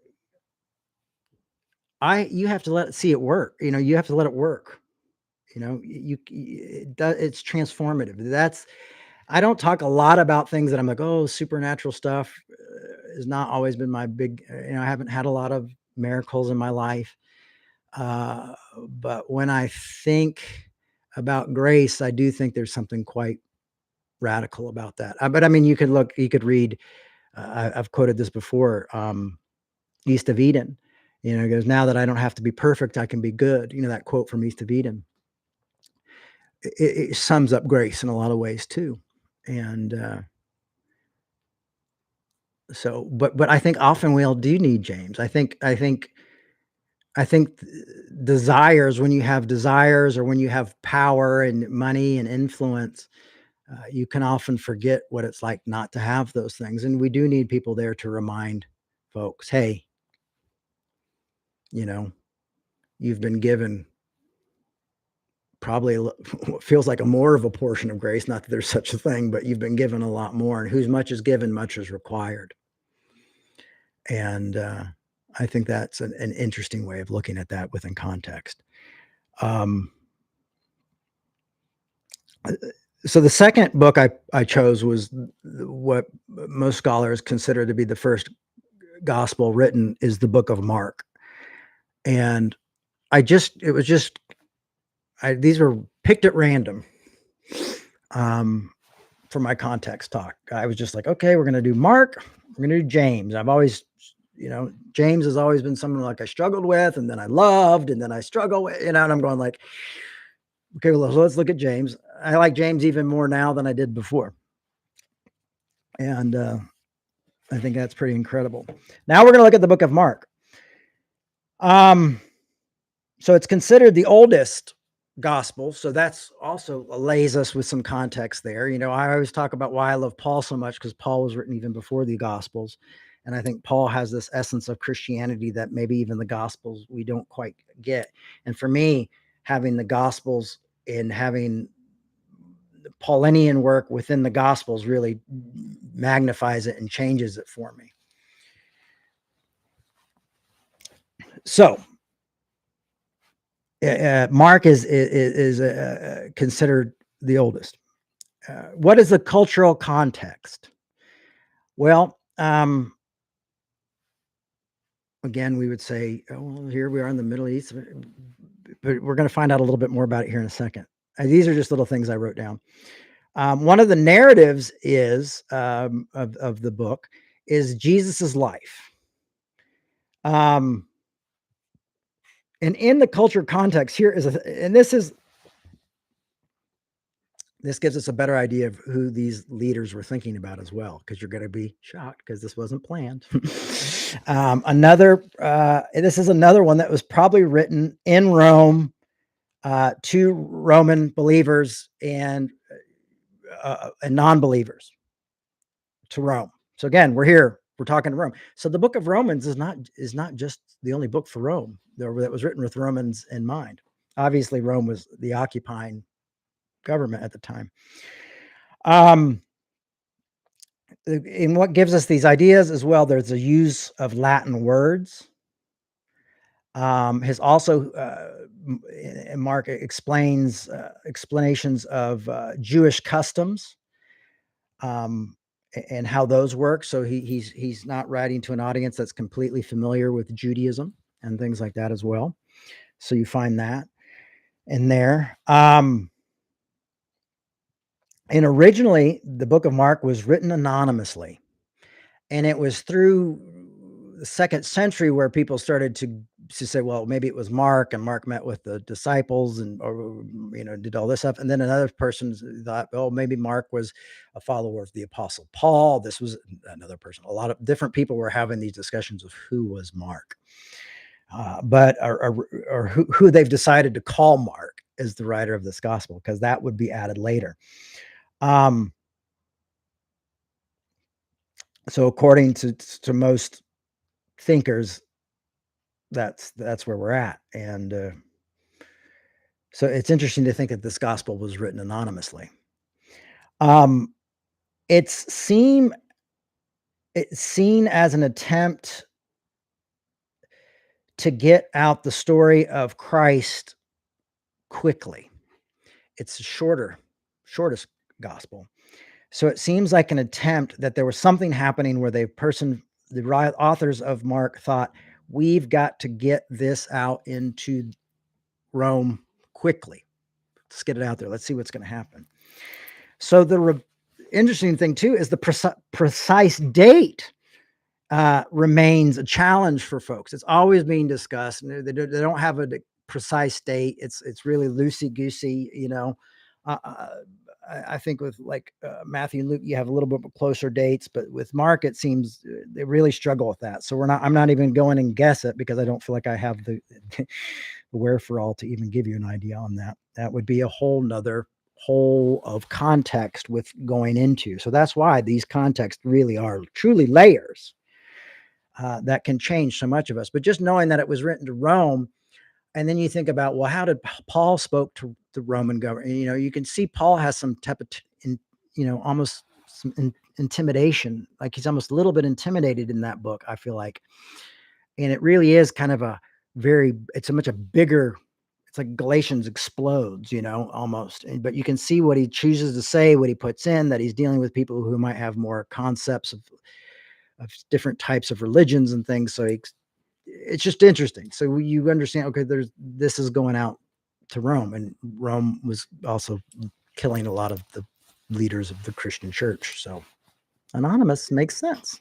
you have to let it see it work, you have to let it work, it's transformative. I don't talk a lot about things that I'm like, "Oh, supernatural stuff," has not always been my big I haven't had a lot of miracles in my life, but when I think about grace, I do think there's something quite radical about that, but I mean, you could read, I've quoted this before, East of Eden, it goes, "Now that I don't have to be perfect, I can be good," that quote from East of Eden. It sums up grace in a lot of ways too, and, but I think often we all do need James. I think desires when you have desires or when you have power and money and influence, you can often forget what it's like not to have those things, and we do need people there to remind folks, "Hey, you know, you've been given probably what feels like a more of a portion of grace, not that there's such a thing, but you've been given a lot more, and whose much is given, much is required." And, I think that's an interesting way of looking at that within context. Um, uh, so the second book I chose was what most scholars consider to be the first gospel written is the book of Mark. And it was just, these were picked at random, um, for my context talk. I was just like, okay, we're going to do Mark, we're going to do James. I've always, James has always been someone like I struggled with, and then I loved, and then I struggle with, and I'm going like, okay, well, let's look at James. I like James even more now than I did before. And I think that's pretty incredible. Now we're going to look at the book of Mark. Um, so it's considered the oldest gospel. So that's also lays us with some context there. I always talk about why I love Paul so much because Paul was written even before the gospels. And I think Paul has this essence of Christianity that maybe even the gospels we don't quite get. And for me, having the gospels and having the Paulinian work within the gospels really magnifies it and changes it for me. So Mark is considered the oldest. What is the cultural context? Well, again, we would say, oh, well, here we are in the Middle East, but we're going to find out a little bit more about it here in a second. These are just little things I wrote down. One of the narratives is of the book is Jesus's life. And in the culture context, here is and this gives us a better idea of who these leaders were thinking about as well, because you're going to be shocked because this wasn't planned. This is another one that was probably written in Rome to Roman believers and non-believers to Rome. So again, we're talking to Rome. So the book of Romans is not just the only book for Rome that was written with Romans in mind. Obviously, Rome was the occupying government at the time. And what gives us these ideas as well, there's a use of Latin words. Has also Mark explains explanations of Jewish customs, and how those work. So he's not writing to an audience that's completely familiar with Judaism and things like that as well. So you find that in there. And originally, the book of Mark was written anonymously, and it was through the second century where people started to say, well, maybe it was Mark, and Mark met with the disciples and or did all this stuff. And then another person thought, oh, maybe Mark was a follower of the apostle Paul. This was another person. A lot of different people were having these discussions of who was Mark. But or who they've decided to call Mark as the writer of this gospel, because that would be added later. So according to most thinkers, that's where we're at. And so it's interesting to think that this gospel was written anonymously. Um, it's seen as an attempt to get out the story of Christ quickly. It's a shortest gospel. So it seems like an attempt that there was something happening where the authors of Mark thought, we've got to get this out into Rome quickly. Let's get it out there. Let's see what's going to happen. So the interesting thing too is the precise date remains a challenge for folks. It's always being discussed. And they don't have a precise date. It's really loosey goosey. I think with Matthew and Luke, you have a little bit closer dates, but with Mark, it seems they really struggle with that. So I'm not even going and guess it because I don't feel like I have the wherewithal to even give you an idea on that. That would be a whole nother hole of context with going into. So that's why these contexts really are truly layers that can change so much of us. But just knowing that it was written to Rome, and then you think about, well, how did Paul spoke to the Roman government? You can see Paul has some almost some intimidation. Like he's almost a little bit intimidated in that book, I feel like. And it really is kind of it's a much bigger, it's like Galatians explodes, almost. But you can see what he chooses to say, what he puts in, that he's dealing with people who might have more concepts of different types of religions and things. So it's just interesting. So you understand, okay, this is going out to Rome, and Rome was also killing a lot of the leaders of the Christian church. So anonymous makes sense.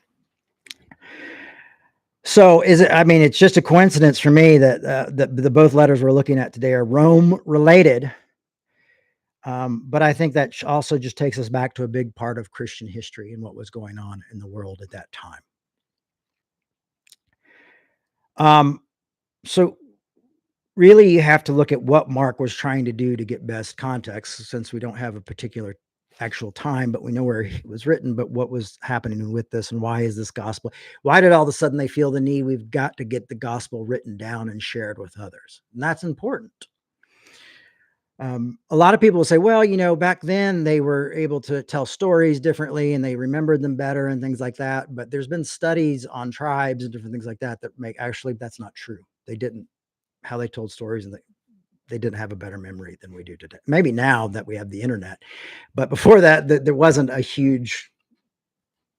So it's just a coincidence for me that the both letters we're looking at today are Rome related. But I think that also just takes us back to a big part of Christian history and what was going on in the world at that time. So really you have to look at what Mark was trying to do to get best context, since we don't have a particular actual time, but we know where it was written, but what was happening with this, and why is this gospel? Why did all of a sudden they feel the need? We've got to get the gospel written down and shared with others. And that's important. A lot of people will say, well, back then they were able to tell stories differently and they remembered them better and things like that. But there's been studies on tribes and different things like that that's not true. They didn't, how they told stories, and they didn't have a better memory than we do today. Maybe now that we have the internet, but before that, there wasn't they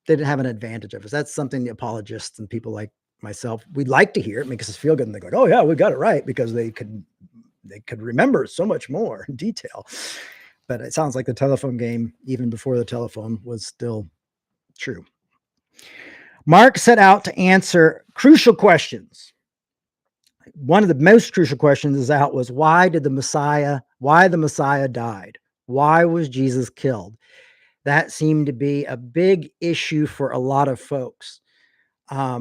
didn't have an advantage of us. That's something the apologists and people like myself, we'd like to hear. It makes us feel good. And they go, oh yeah, we got it right, because they could remember so much more in detail. But it sounds like the telephone game, even before the telephone, was still true. Mark set out to answer crucial questions. One of the most crucial questions was why the Messiah died? Why was Jesus killed? That seemed to be a big issue for a lot of folks. That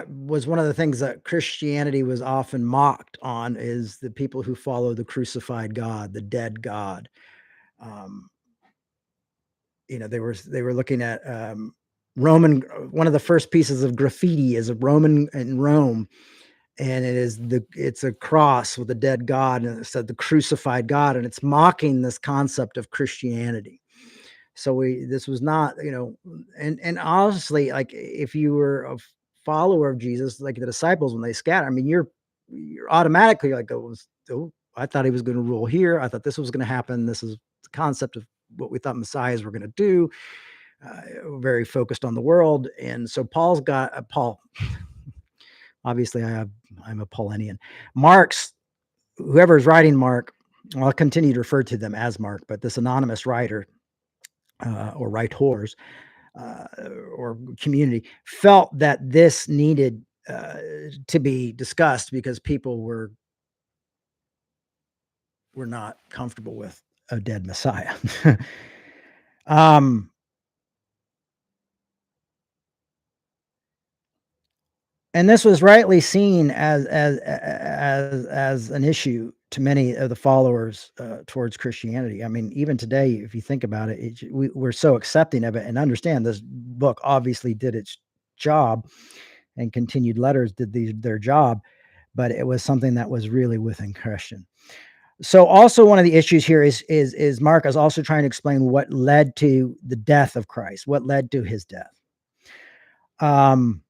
was one of the things that Christianity was often mocked on, is the people who follow the crucified God, the dead God. They were looking at Roman. One of the first pieces of graffiti is a Roman in Rome, and it's a cross with a dead God, and it said the crucified God, and it's mocking this concept of Christianity. So this was not, and honestly, like if you were a follower of Jesus, like the disciples, when they scatter, you're automatically like, oh, I thought he was going to rule here. I thought this was going to happen. This is the concept of what we thought messiahs were going to do. Very focused on the world. And so Paul's got Paul. Obviously, I'm a Paulinian. Whoever's writing Mark, I'll continue to refer to them as Mark, but this anonymous writer or writers or community felt that this needed to be discussed, because people were not comfortable with a dead Messiah. And this was rightly seen as an issue to many of the followers towards Christianity. Even today, if you think about it, we're so accepting of it, and understand this book obviously did its job, and continued letters did their job, but it was something that was really within question. So also one of the issues here is Mark is also trying to explain what led to the death of Christ, what led to his death. Um,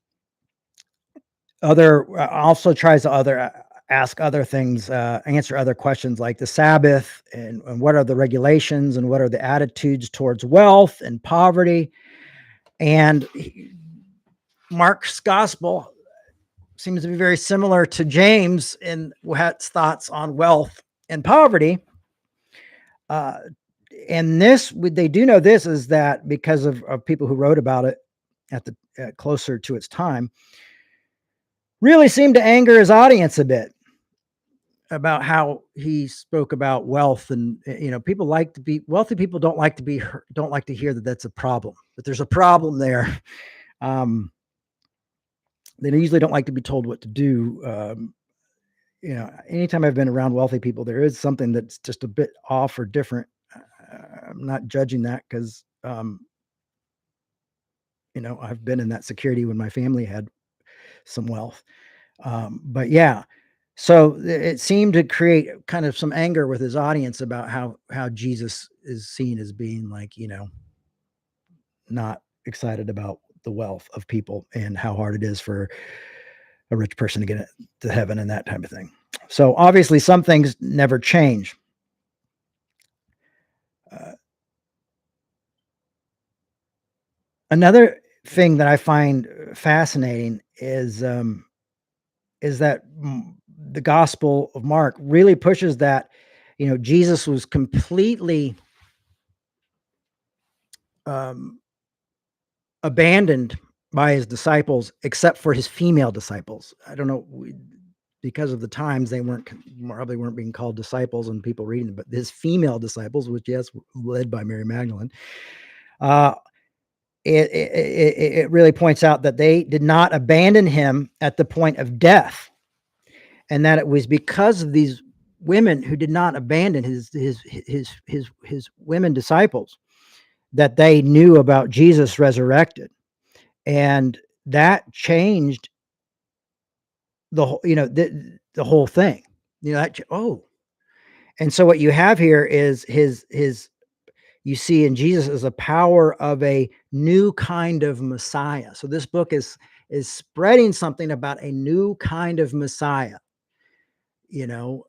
other also tries to ask other things, answer other questions like the Sabbath and what are the regulations and what are the attitudes towards wealth and poverty. And Mark's gospel seems to be very similar to James in What's thoughts on wealth and poverty. Uh, and this, they do know this is that because of people who wrote about it at the closer to its time, really seemed to anger his audience a bit about how he spoke about wealth. And people like to be wealthy. People don't like to be don't like to hear that that's a problem, that there's a problem there. um, they usually don't like to be told what to do. Anytime I've been around wealthy people, there is something that's just a bit off or different. I'm not judging that because I've been in that security when my family had some wealth. But yeah, so it seemed to create kind of some anger with his audience about how Jesus is seen as being like, not excited about the wealth of people and how hard it is for a rich person to get to heaven and that type of thing. So obviously some things never change. Uh, Another thing that I find fascinating is that the Gospel of Mark really pushes that, Jesus was completely um, abandoned by his disciples, except for his female disciples. I don't know, because of the times they probably weren't being called disciples and people reading them, but his female disciples, which yes, led by Mary Magdalene, uh, it really points out that they did not abandon him at the point of death, and that it was because of these women who did not abandon his women disciples that they knew about Jesus resurrected, and that changed the whole the whole thing. And so what you have here is his you see in Jesus as a power of a new kind of Messiah. So this book is spreading something about a new kind of Messiah. You know,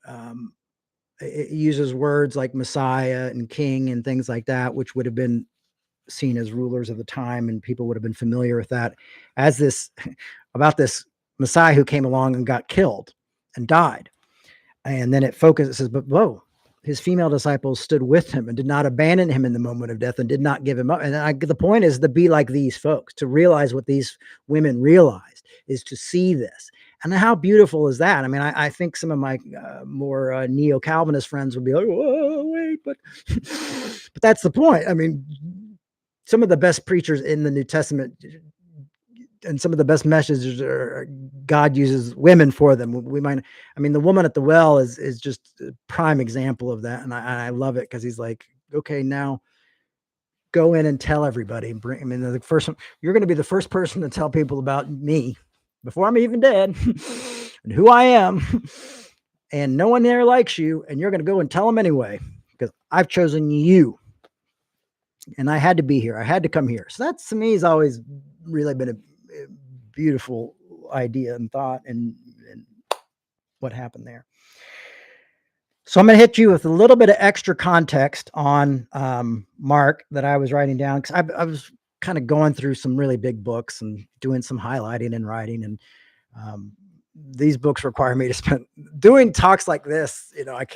it uses words like Messiah and King and things like that, which would have been seen as rulers of the time, and people would have been familiar with that as this about this Messiah who came along and got killed and died. And then it focuses, but whoa, his female disciples stood with him and did not abandon him in the moment of death and did not give him up. And the point is to be like these folks, to realize what these women realized, is to see this. And how beautiful is that? I mean, I think some of my more neo-Calvinist friends would be like, "Whoa, wait," but but that's the point. I mean, some of the best preachers in the New Testament and some of the best messages are God uses women for them. I mean, the woman at the well is just a prime example of that, and I love it because he's like, okay, now go in and tell everybody. I mean, you're going to be the first person to tell people about me before I'm even dead and who I am, and no one there likes you, and you're going to go and tell them anyway because I've chosen you, and I had to be here. I had to come here. So that to me has always really been a beautiful idea and thought, and what happened there. So I'm going to hit you with a little bit of extra context on Mark that I was writing down, because I was kind of going through some really big books and doing some highlighting and writing, and these books require me to spend doing talks like this. I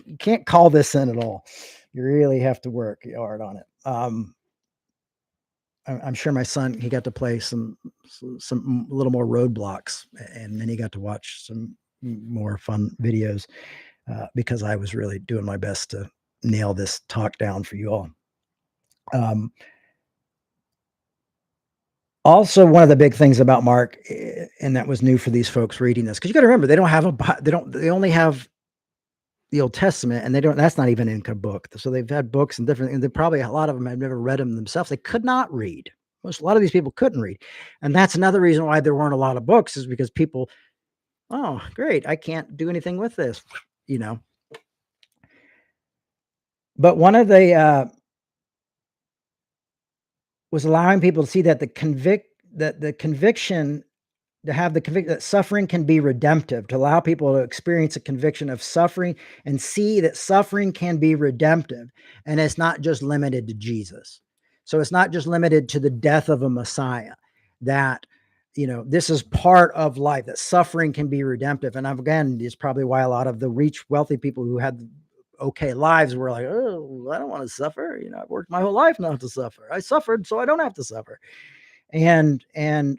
you can't call this in at all. You really have to work hard on it. I'm sure my son, he got to play some little more roadblocks, and then he got to watch some more fun videos because I was really doing my best to nail this talk down for you all. Also, one of the big things about Mark, and that was new for these folks reading this, because you got to remember they only have the Old Testament, and that's not even in a book. So they've had books and they probably, a lot of them have never read them themselves. They could not read. A lot of these people couldn't read. And that's another reason why there weren't a lot of books, is because people, oh, great, I can't do anything with this, you know. But one of the was allowing people to see that the conviction, to have the conviction that suffering can be redemptive, to allow people to experience a conviction of suffering and see that suffering can be redemptive. And it's not just limited to Jesus. So it's not just limited to the death of a Messiah, that, this is part of life, that suffering can be redemptive. And again, it's probably why a lot of the rich, wealthy people who had okay lives were like, oh, I don't want to suffer. I've worked my whole life not to suffer. I suffered, so I don't have to suffer. And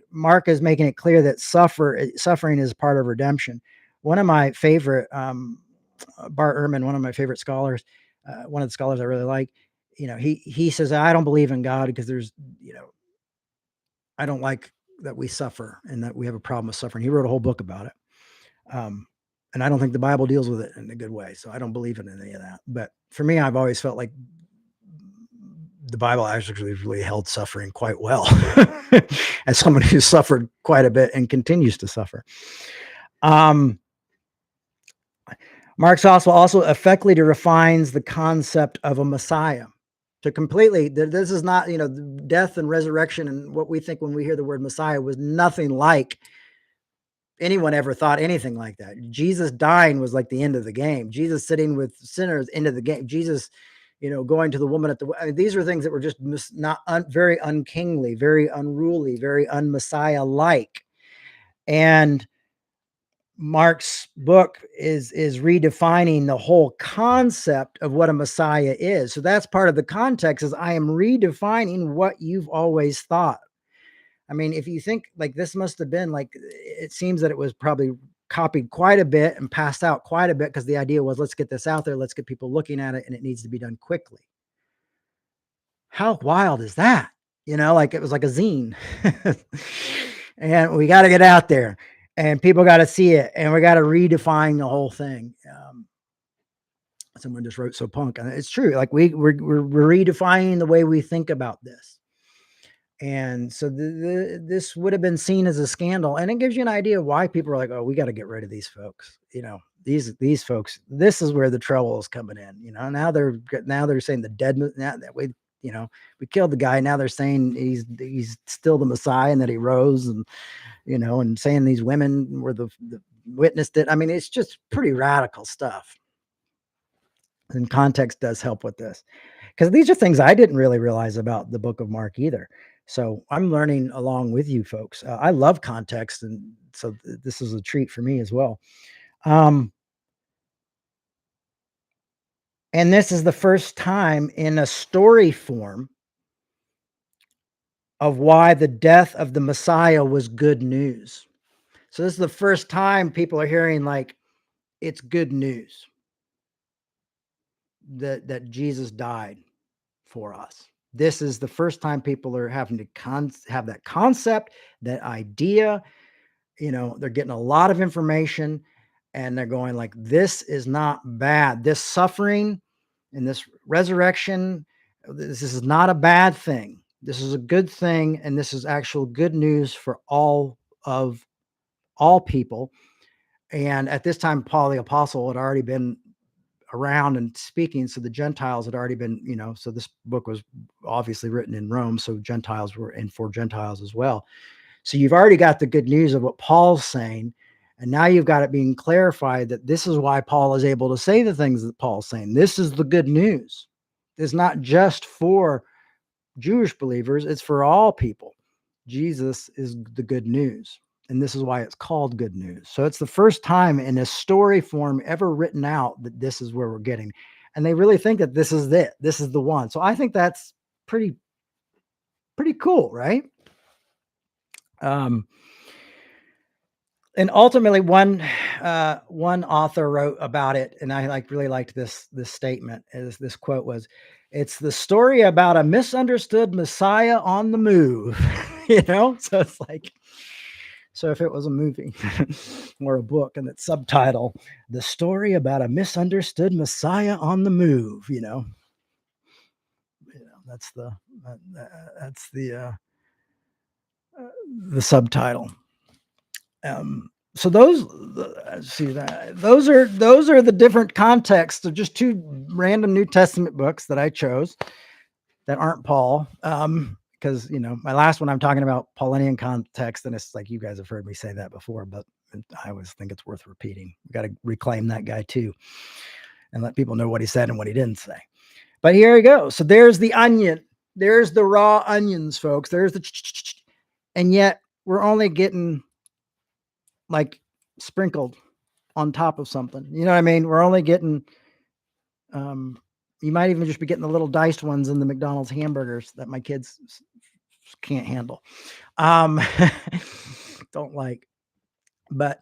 Mark is making it clear that suffering is part of redemption. One of my favorite, Bart Ehrman, one of my favorite scholars, one of the scholars I really like, he says, I don't believe in God because I don't like that we suffer and that we have a problem with suffering. He wrote a whole book about it. And I don't think the Bible deals with it in a good way. So I don't believe in any of that. But for me, I've always felt like the Bible actually really held suffering quite well as someone who's suffered quite a bit and continues to suffer. Mark's also effectively refines the concept of a Messiah to completely, this is not, death and resurrection and what we think when we hear the word Messiah was nothing like anyone ever thought anything like that. Jesus dying was like the end of the game. Jesus sitting with sinners, end of the game. Jesus, going to the woman at the, these are things that were just very unkingly, very unruly, very un-Messiah-like. And Mark's book is redefining the whole concept of what a Messiah is. So that's part of the context, is I am redefining what you've always thought. I mean, if you think like this must have been like, it seems that it was probably copied quite a bit and passed out quite a bit, because the idea was, let's get this out there, let's get people looking at it, and it needs to be done quickly. How wild is that? Like it was like a zine. And we got to get out there and people got to see it, and we got to redefine the whole thing. Someone just wrote so punk, and it's true. Like we're redefining the way we think about this. And so this would have been seen as a scandal, and it gives you an idea of why people are like, oh, we got to get rid of these folks. These folks, this is where the trouble is coming in. Now they're saying the dead, now that we killed the guy. Now they're saying he's still the Messiah and that he rose, and and saying these women were the witnessed it. I mean, it's just pretty radical stuff. And context does help with this, because these are things I didn't really realize about the book of Mark either. So I'm learning along with you folks. I love context, and so this is a treat for me as well. And this is the first time in a story form of why the death of the Messiah was good news. So this is the first time people are hearing like it's good news that Jesus died for us. This is the first time people are having to have that concept, that idea. They're getting a lot of information, and they're going like, this is not bad. This suffering and this resurrection, this is not a bad thing. This is a good thing, and this is actual good news for all people. And at this time, Paul the Apostle had already been around and speaking, so the Gentiles had already been, so this book was obviously written in Rome, so Gentiles were in for Gentiles as well. So you've already got the good news of what Paul's saying, and now you've got it being clarified that this is why Paul is able to say the things that Paul's saying. This is the good news. It's not just for Jewish believers, it's for all people. Jesus is the good news. And this is why it's called good news. So it's the first time in a story form ever written out that this is where we're getting. And they really think that this is it. This is the one. So I think that's pretty cool, right? And ultimately, one author wrote about it, and I really liked this statement. This quote was, "It's the story about a misunderstood Messiah on the move." So it's like, so if it was a movie or a book and its subtitle, "The Story About a Misunderstood Messiah on the Move," that's the subtitle. So those are the different contexts of just two random New Testament books that I chose that aren't Paul. because my last one I'm talking about Paulinian context, and it's like you guys have heard me say that before, but I always think it's worth repeating. We got to reclaim that guy too, and let people know what he said and what he didn't say. But here we go. So there's the onion. There's the raw onions, folks. There's the, and yet we're only getting like sprinkled on top of something. You know what I mean? We're only getting, you might even just be getting the little diced ones in the McDonald's hamburgers that my kids can't handle. Don't like, but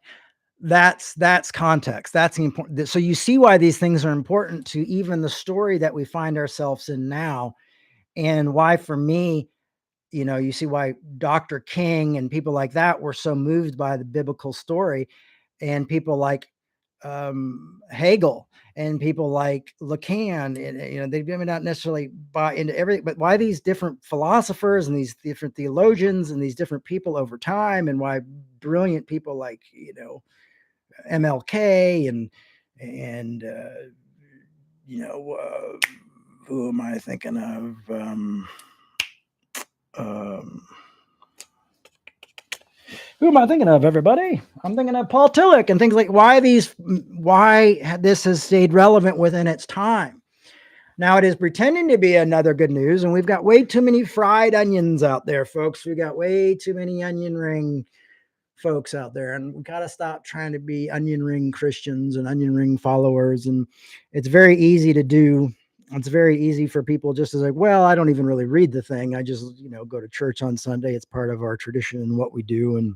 that's context. That's important. So you see why these things are important to even the story that we find ourselves in now, and why for me, you see why Dr. King and people like that were so moved by the biblical story, and people like Hegel and people like Lacan, and they may not necessarily buy into everything, but why these different philosophers and these different theologians and these different people over time, and why brilliant people like MLK and who am I thinking of? Who am I thinking of, everybody? I'm thinking of Paul Tillich and things like why this has stayed relevant within its time. Now it is pretending to be another good news, and we've got way too many fried onions out there, folks. We got way too many onion ring folks out there, and we got to stop trying to be onion ring Christians and onion ring followers. And it's very easy to do. It's very easy for people just to like, well, I don't even really read the thing. I just, go to church on Sunday. It's part of our tradition and what we do. And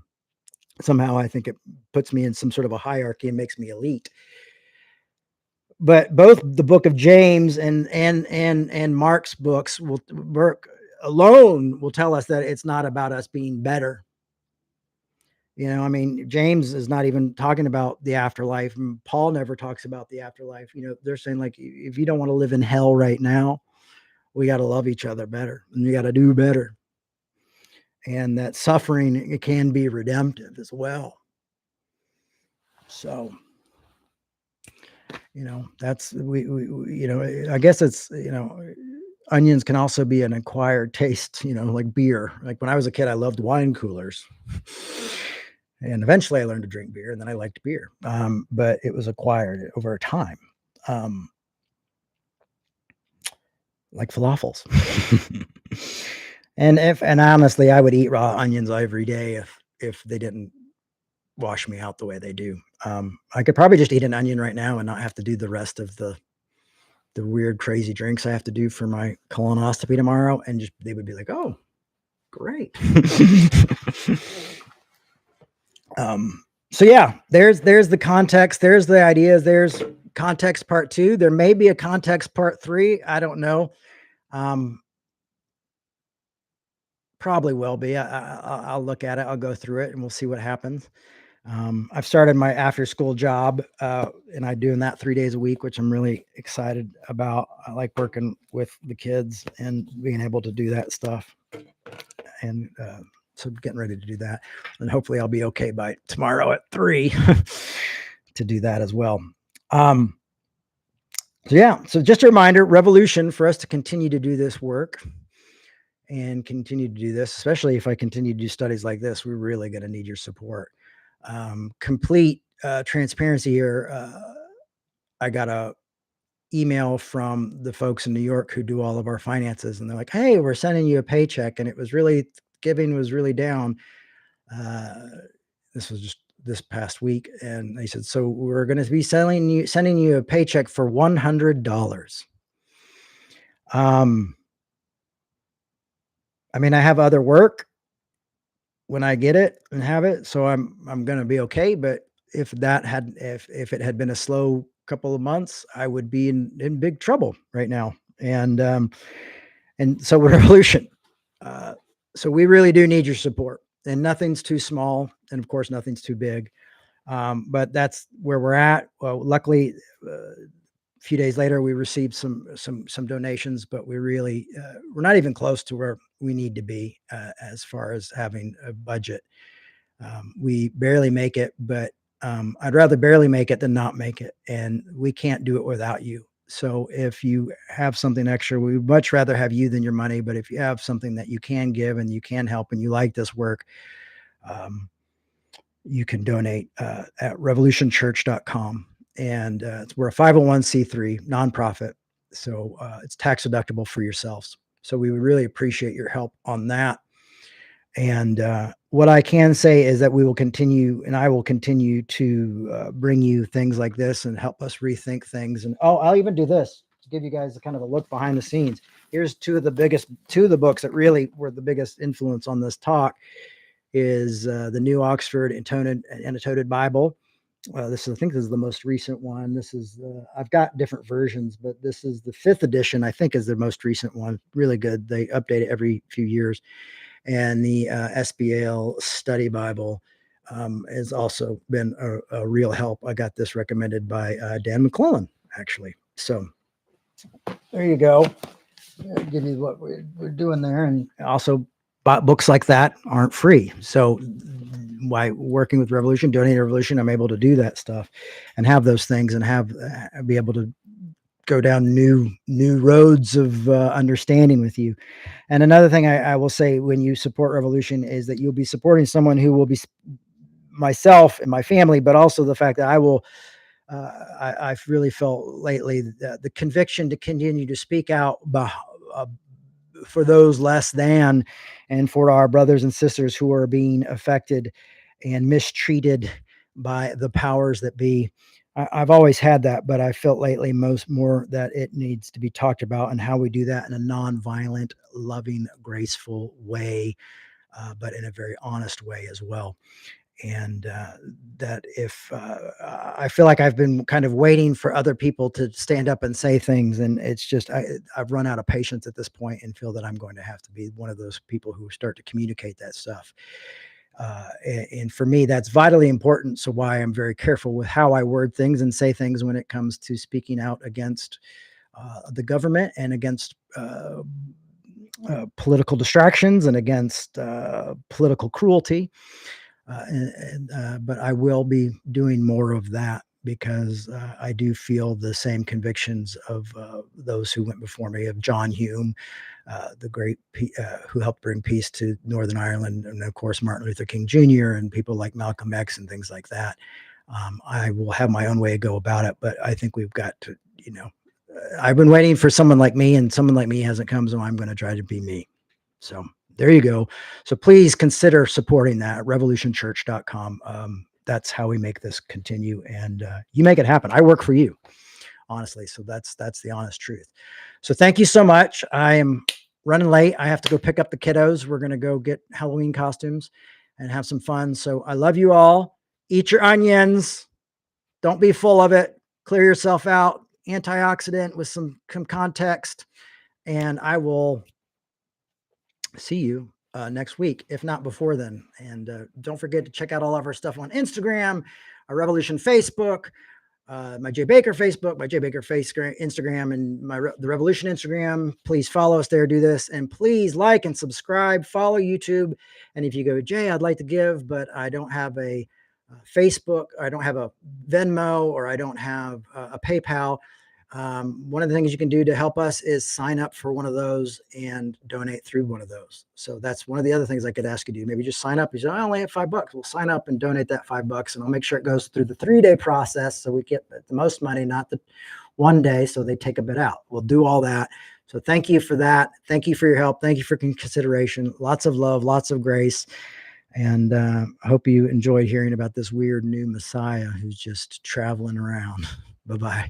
somehow I think it puts me in some sort of a hierarchy and makes me elite. But both the book of James and Mark's books Burke alone will tell us that it's not about us being better. James is not even talking about the afterlife, and Paul never talks about the afterlife. They're saying like, if you don't want to live in hell right now, we got to love each other better, and you got to do better. And that suffering, it can be redemptive as well. So, that's, I guess it's, onions can also be an acquired taste, like beer. Like when I was a kid, I loved wine coolers. And eventually I learned to drink beer, and then I liked beer. But it was acquired over time. Like falafels. And honestly, I would eat raw onions every day if they didn't wash me out the way they do. I could probably just eat an onion right now and not have to do the rest of the weird, crazy drinks I have to do for my colonoscopy tomorrow. And they would be like, oh, great. So yeah, there's the context, there's the ideas, there's context part 2. There may be a context part 3. I don't know. Probably will be. I'll look at it. I'll go through it and we'll see what happens. I've started my after school job, and I'm doing that 3 days a week, which I'm really excited about. I like working with the kids and being able to do that stuff. And, so getting ready to do that, and hopefully I'll be okay by tomorrow at 3 to do that as well. So yeah, so just a reminder, revolution for us to continue to do this work and continue to do this, especially if I continue to do studies like this, we're really going to need your support. Complete transparency here. I got a email from the folks in New York who do all of our finances, and they're like, hey, we're sending you a paycheck, and giving was really down. This was just this past week, and they said, so we're going to be sending you a paycheck for $100. I have other work when I get it and have it, so I'm going to be okay. But if it had been a slow couple of months, I would be in big trouble right now. And so revolution. So we really do need your support, and nothing's too small. And of course, nothing's too big. But that's where we're at. Well, luckily, a few days later, we received some donations, but we're not even close to where we need to be as far as having a budget. We barely make it, but I'd rather barely make it than not make it. And we can't do it without you. So if you have something extra, we would much rather have you than your money. But if you have something that you can give and you can help and you like this work, um, you can donate at revolutionchurch.com. And we're a 501c3 nonprofit. So it's tax deductible for yourselves. So we would really appreciate your help on that. And what I can say is that we will continue, and I will continue to bring you things like this and help us rethink things. And I'll even do this to give you guys a kind of a look behind the scenes. Here's two of the books that really were the biggest influence on this talk. Is the New Oxford Annotated Bible. I think this is the most recent one. I've got different versions, but this is the 5th edition. I think is the most recent one. Really good. They update it every few years. And the SBL Study Bible has also been a real help. I got this recommended by Dan McClellan, actually. So there you go. I'll give you what we're doing there. And also, books like that aren't free. So by working with Revolution, donating to Revolution, I'm able to do that stuff and have those things and be able to go down new roads of understanding with you. And another thing I will say when you support Revolution is that you'll be supporting someone who will be myself and my family, but also the fact that I've really felt lately the conviction to continue to speak out for those less than, and for our brothers and sisters who are being affected and mistreated by the powers that be. I've always had that, but I felt lately more that it needs to be talked about and how we do that in a non-violent, loving, graceful way, but in a very honest way as well. And that if I feel like I've been kind of waiting for other people to stand up and say things, and it's just I've run out of patience at this point and feel that I'm going to have to be one of those people who start to communicate that stuff. And for me, that's vitally important. So why I'm very careful with how I word things and say things when it comes to speaking out against the government and against political distractions and against political cruelty. But I will be doing more of that because I do feel the same convictions of those who went before me, of John Hume, the great who helped bring peace to Northern Ireland, and of course Martin Luther King Jr. and people like Malcolm X and things like that. I will have my own way to go about it, but I think we've got to, I've been waiting for someone like me, and someone like me hasn't come, so I'm going to try to be me. So there you go. So please consider supporting that, revolutionchurch.com. That's how we make this continue, and you make it happen. I work for you, honestly. So that's the honest truth. So thank you so much. I am running late. I have to go pick up the kiddos. We're going to go get Halloween costumes and have some fun. So I love you all. Eat your onions. Don't be full of it. Clear yourself out. Antioxidant with some context. And I will see you next week, if not before then. And don't forget to check out all of our stuff on Instagram, our Revolution Facebook, my Jay Baker Facebook, my Jay Baker Instagram, and the Revolution Instagram. Please follow us there. Do this, and please like and subscribe. Follow YouTube. And if you go, Jay, I'd like to give, but I don't have a Facebook, or I don't have a Venmo, or I don't have a PayPal. One of the things you can do to help us is sign up for one of those and donate through one of those. So that's one of the other things I could ask you to do. Maybe just sign up. You say, I only have $5. We'll sign up and donate that $5, and I'll make sure it goes through the 3-day process so we get the most money, not the one day. So they take a bit out. We'll do all that. So thank you for that. Thank you for your help. Thank you for consideration. Lots of love, lots of grace. And I hope you enjoyed hearing about this weird new Messiah who's just traveling around. Bye-bye.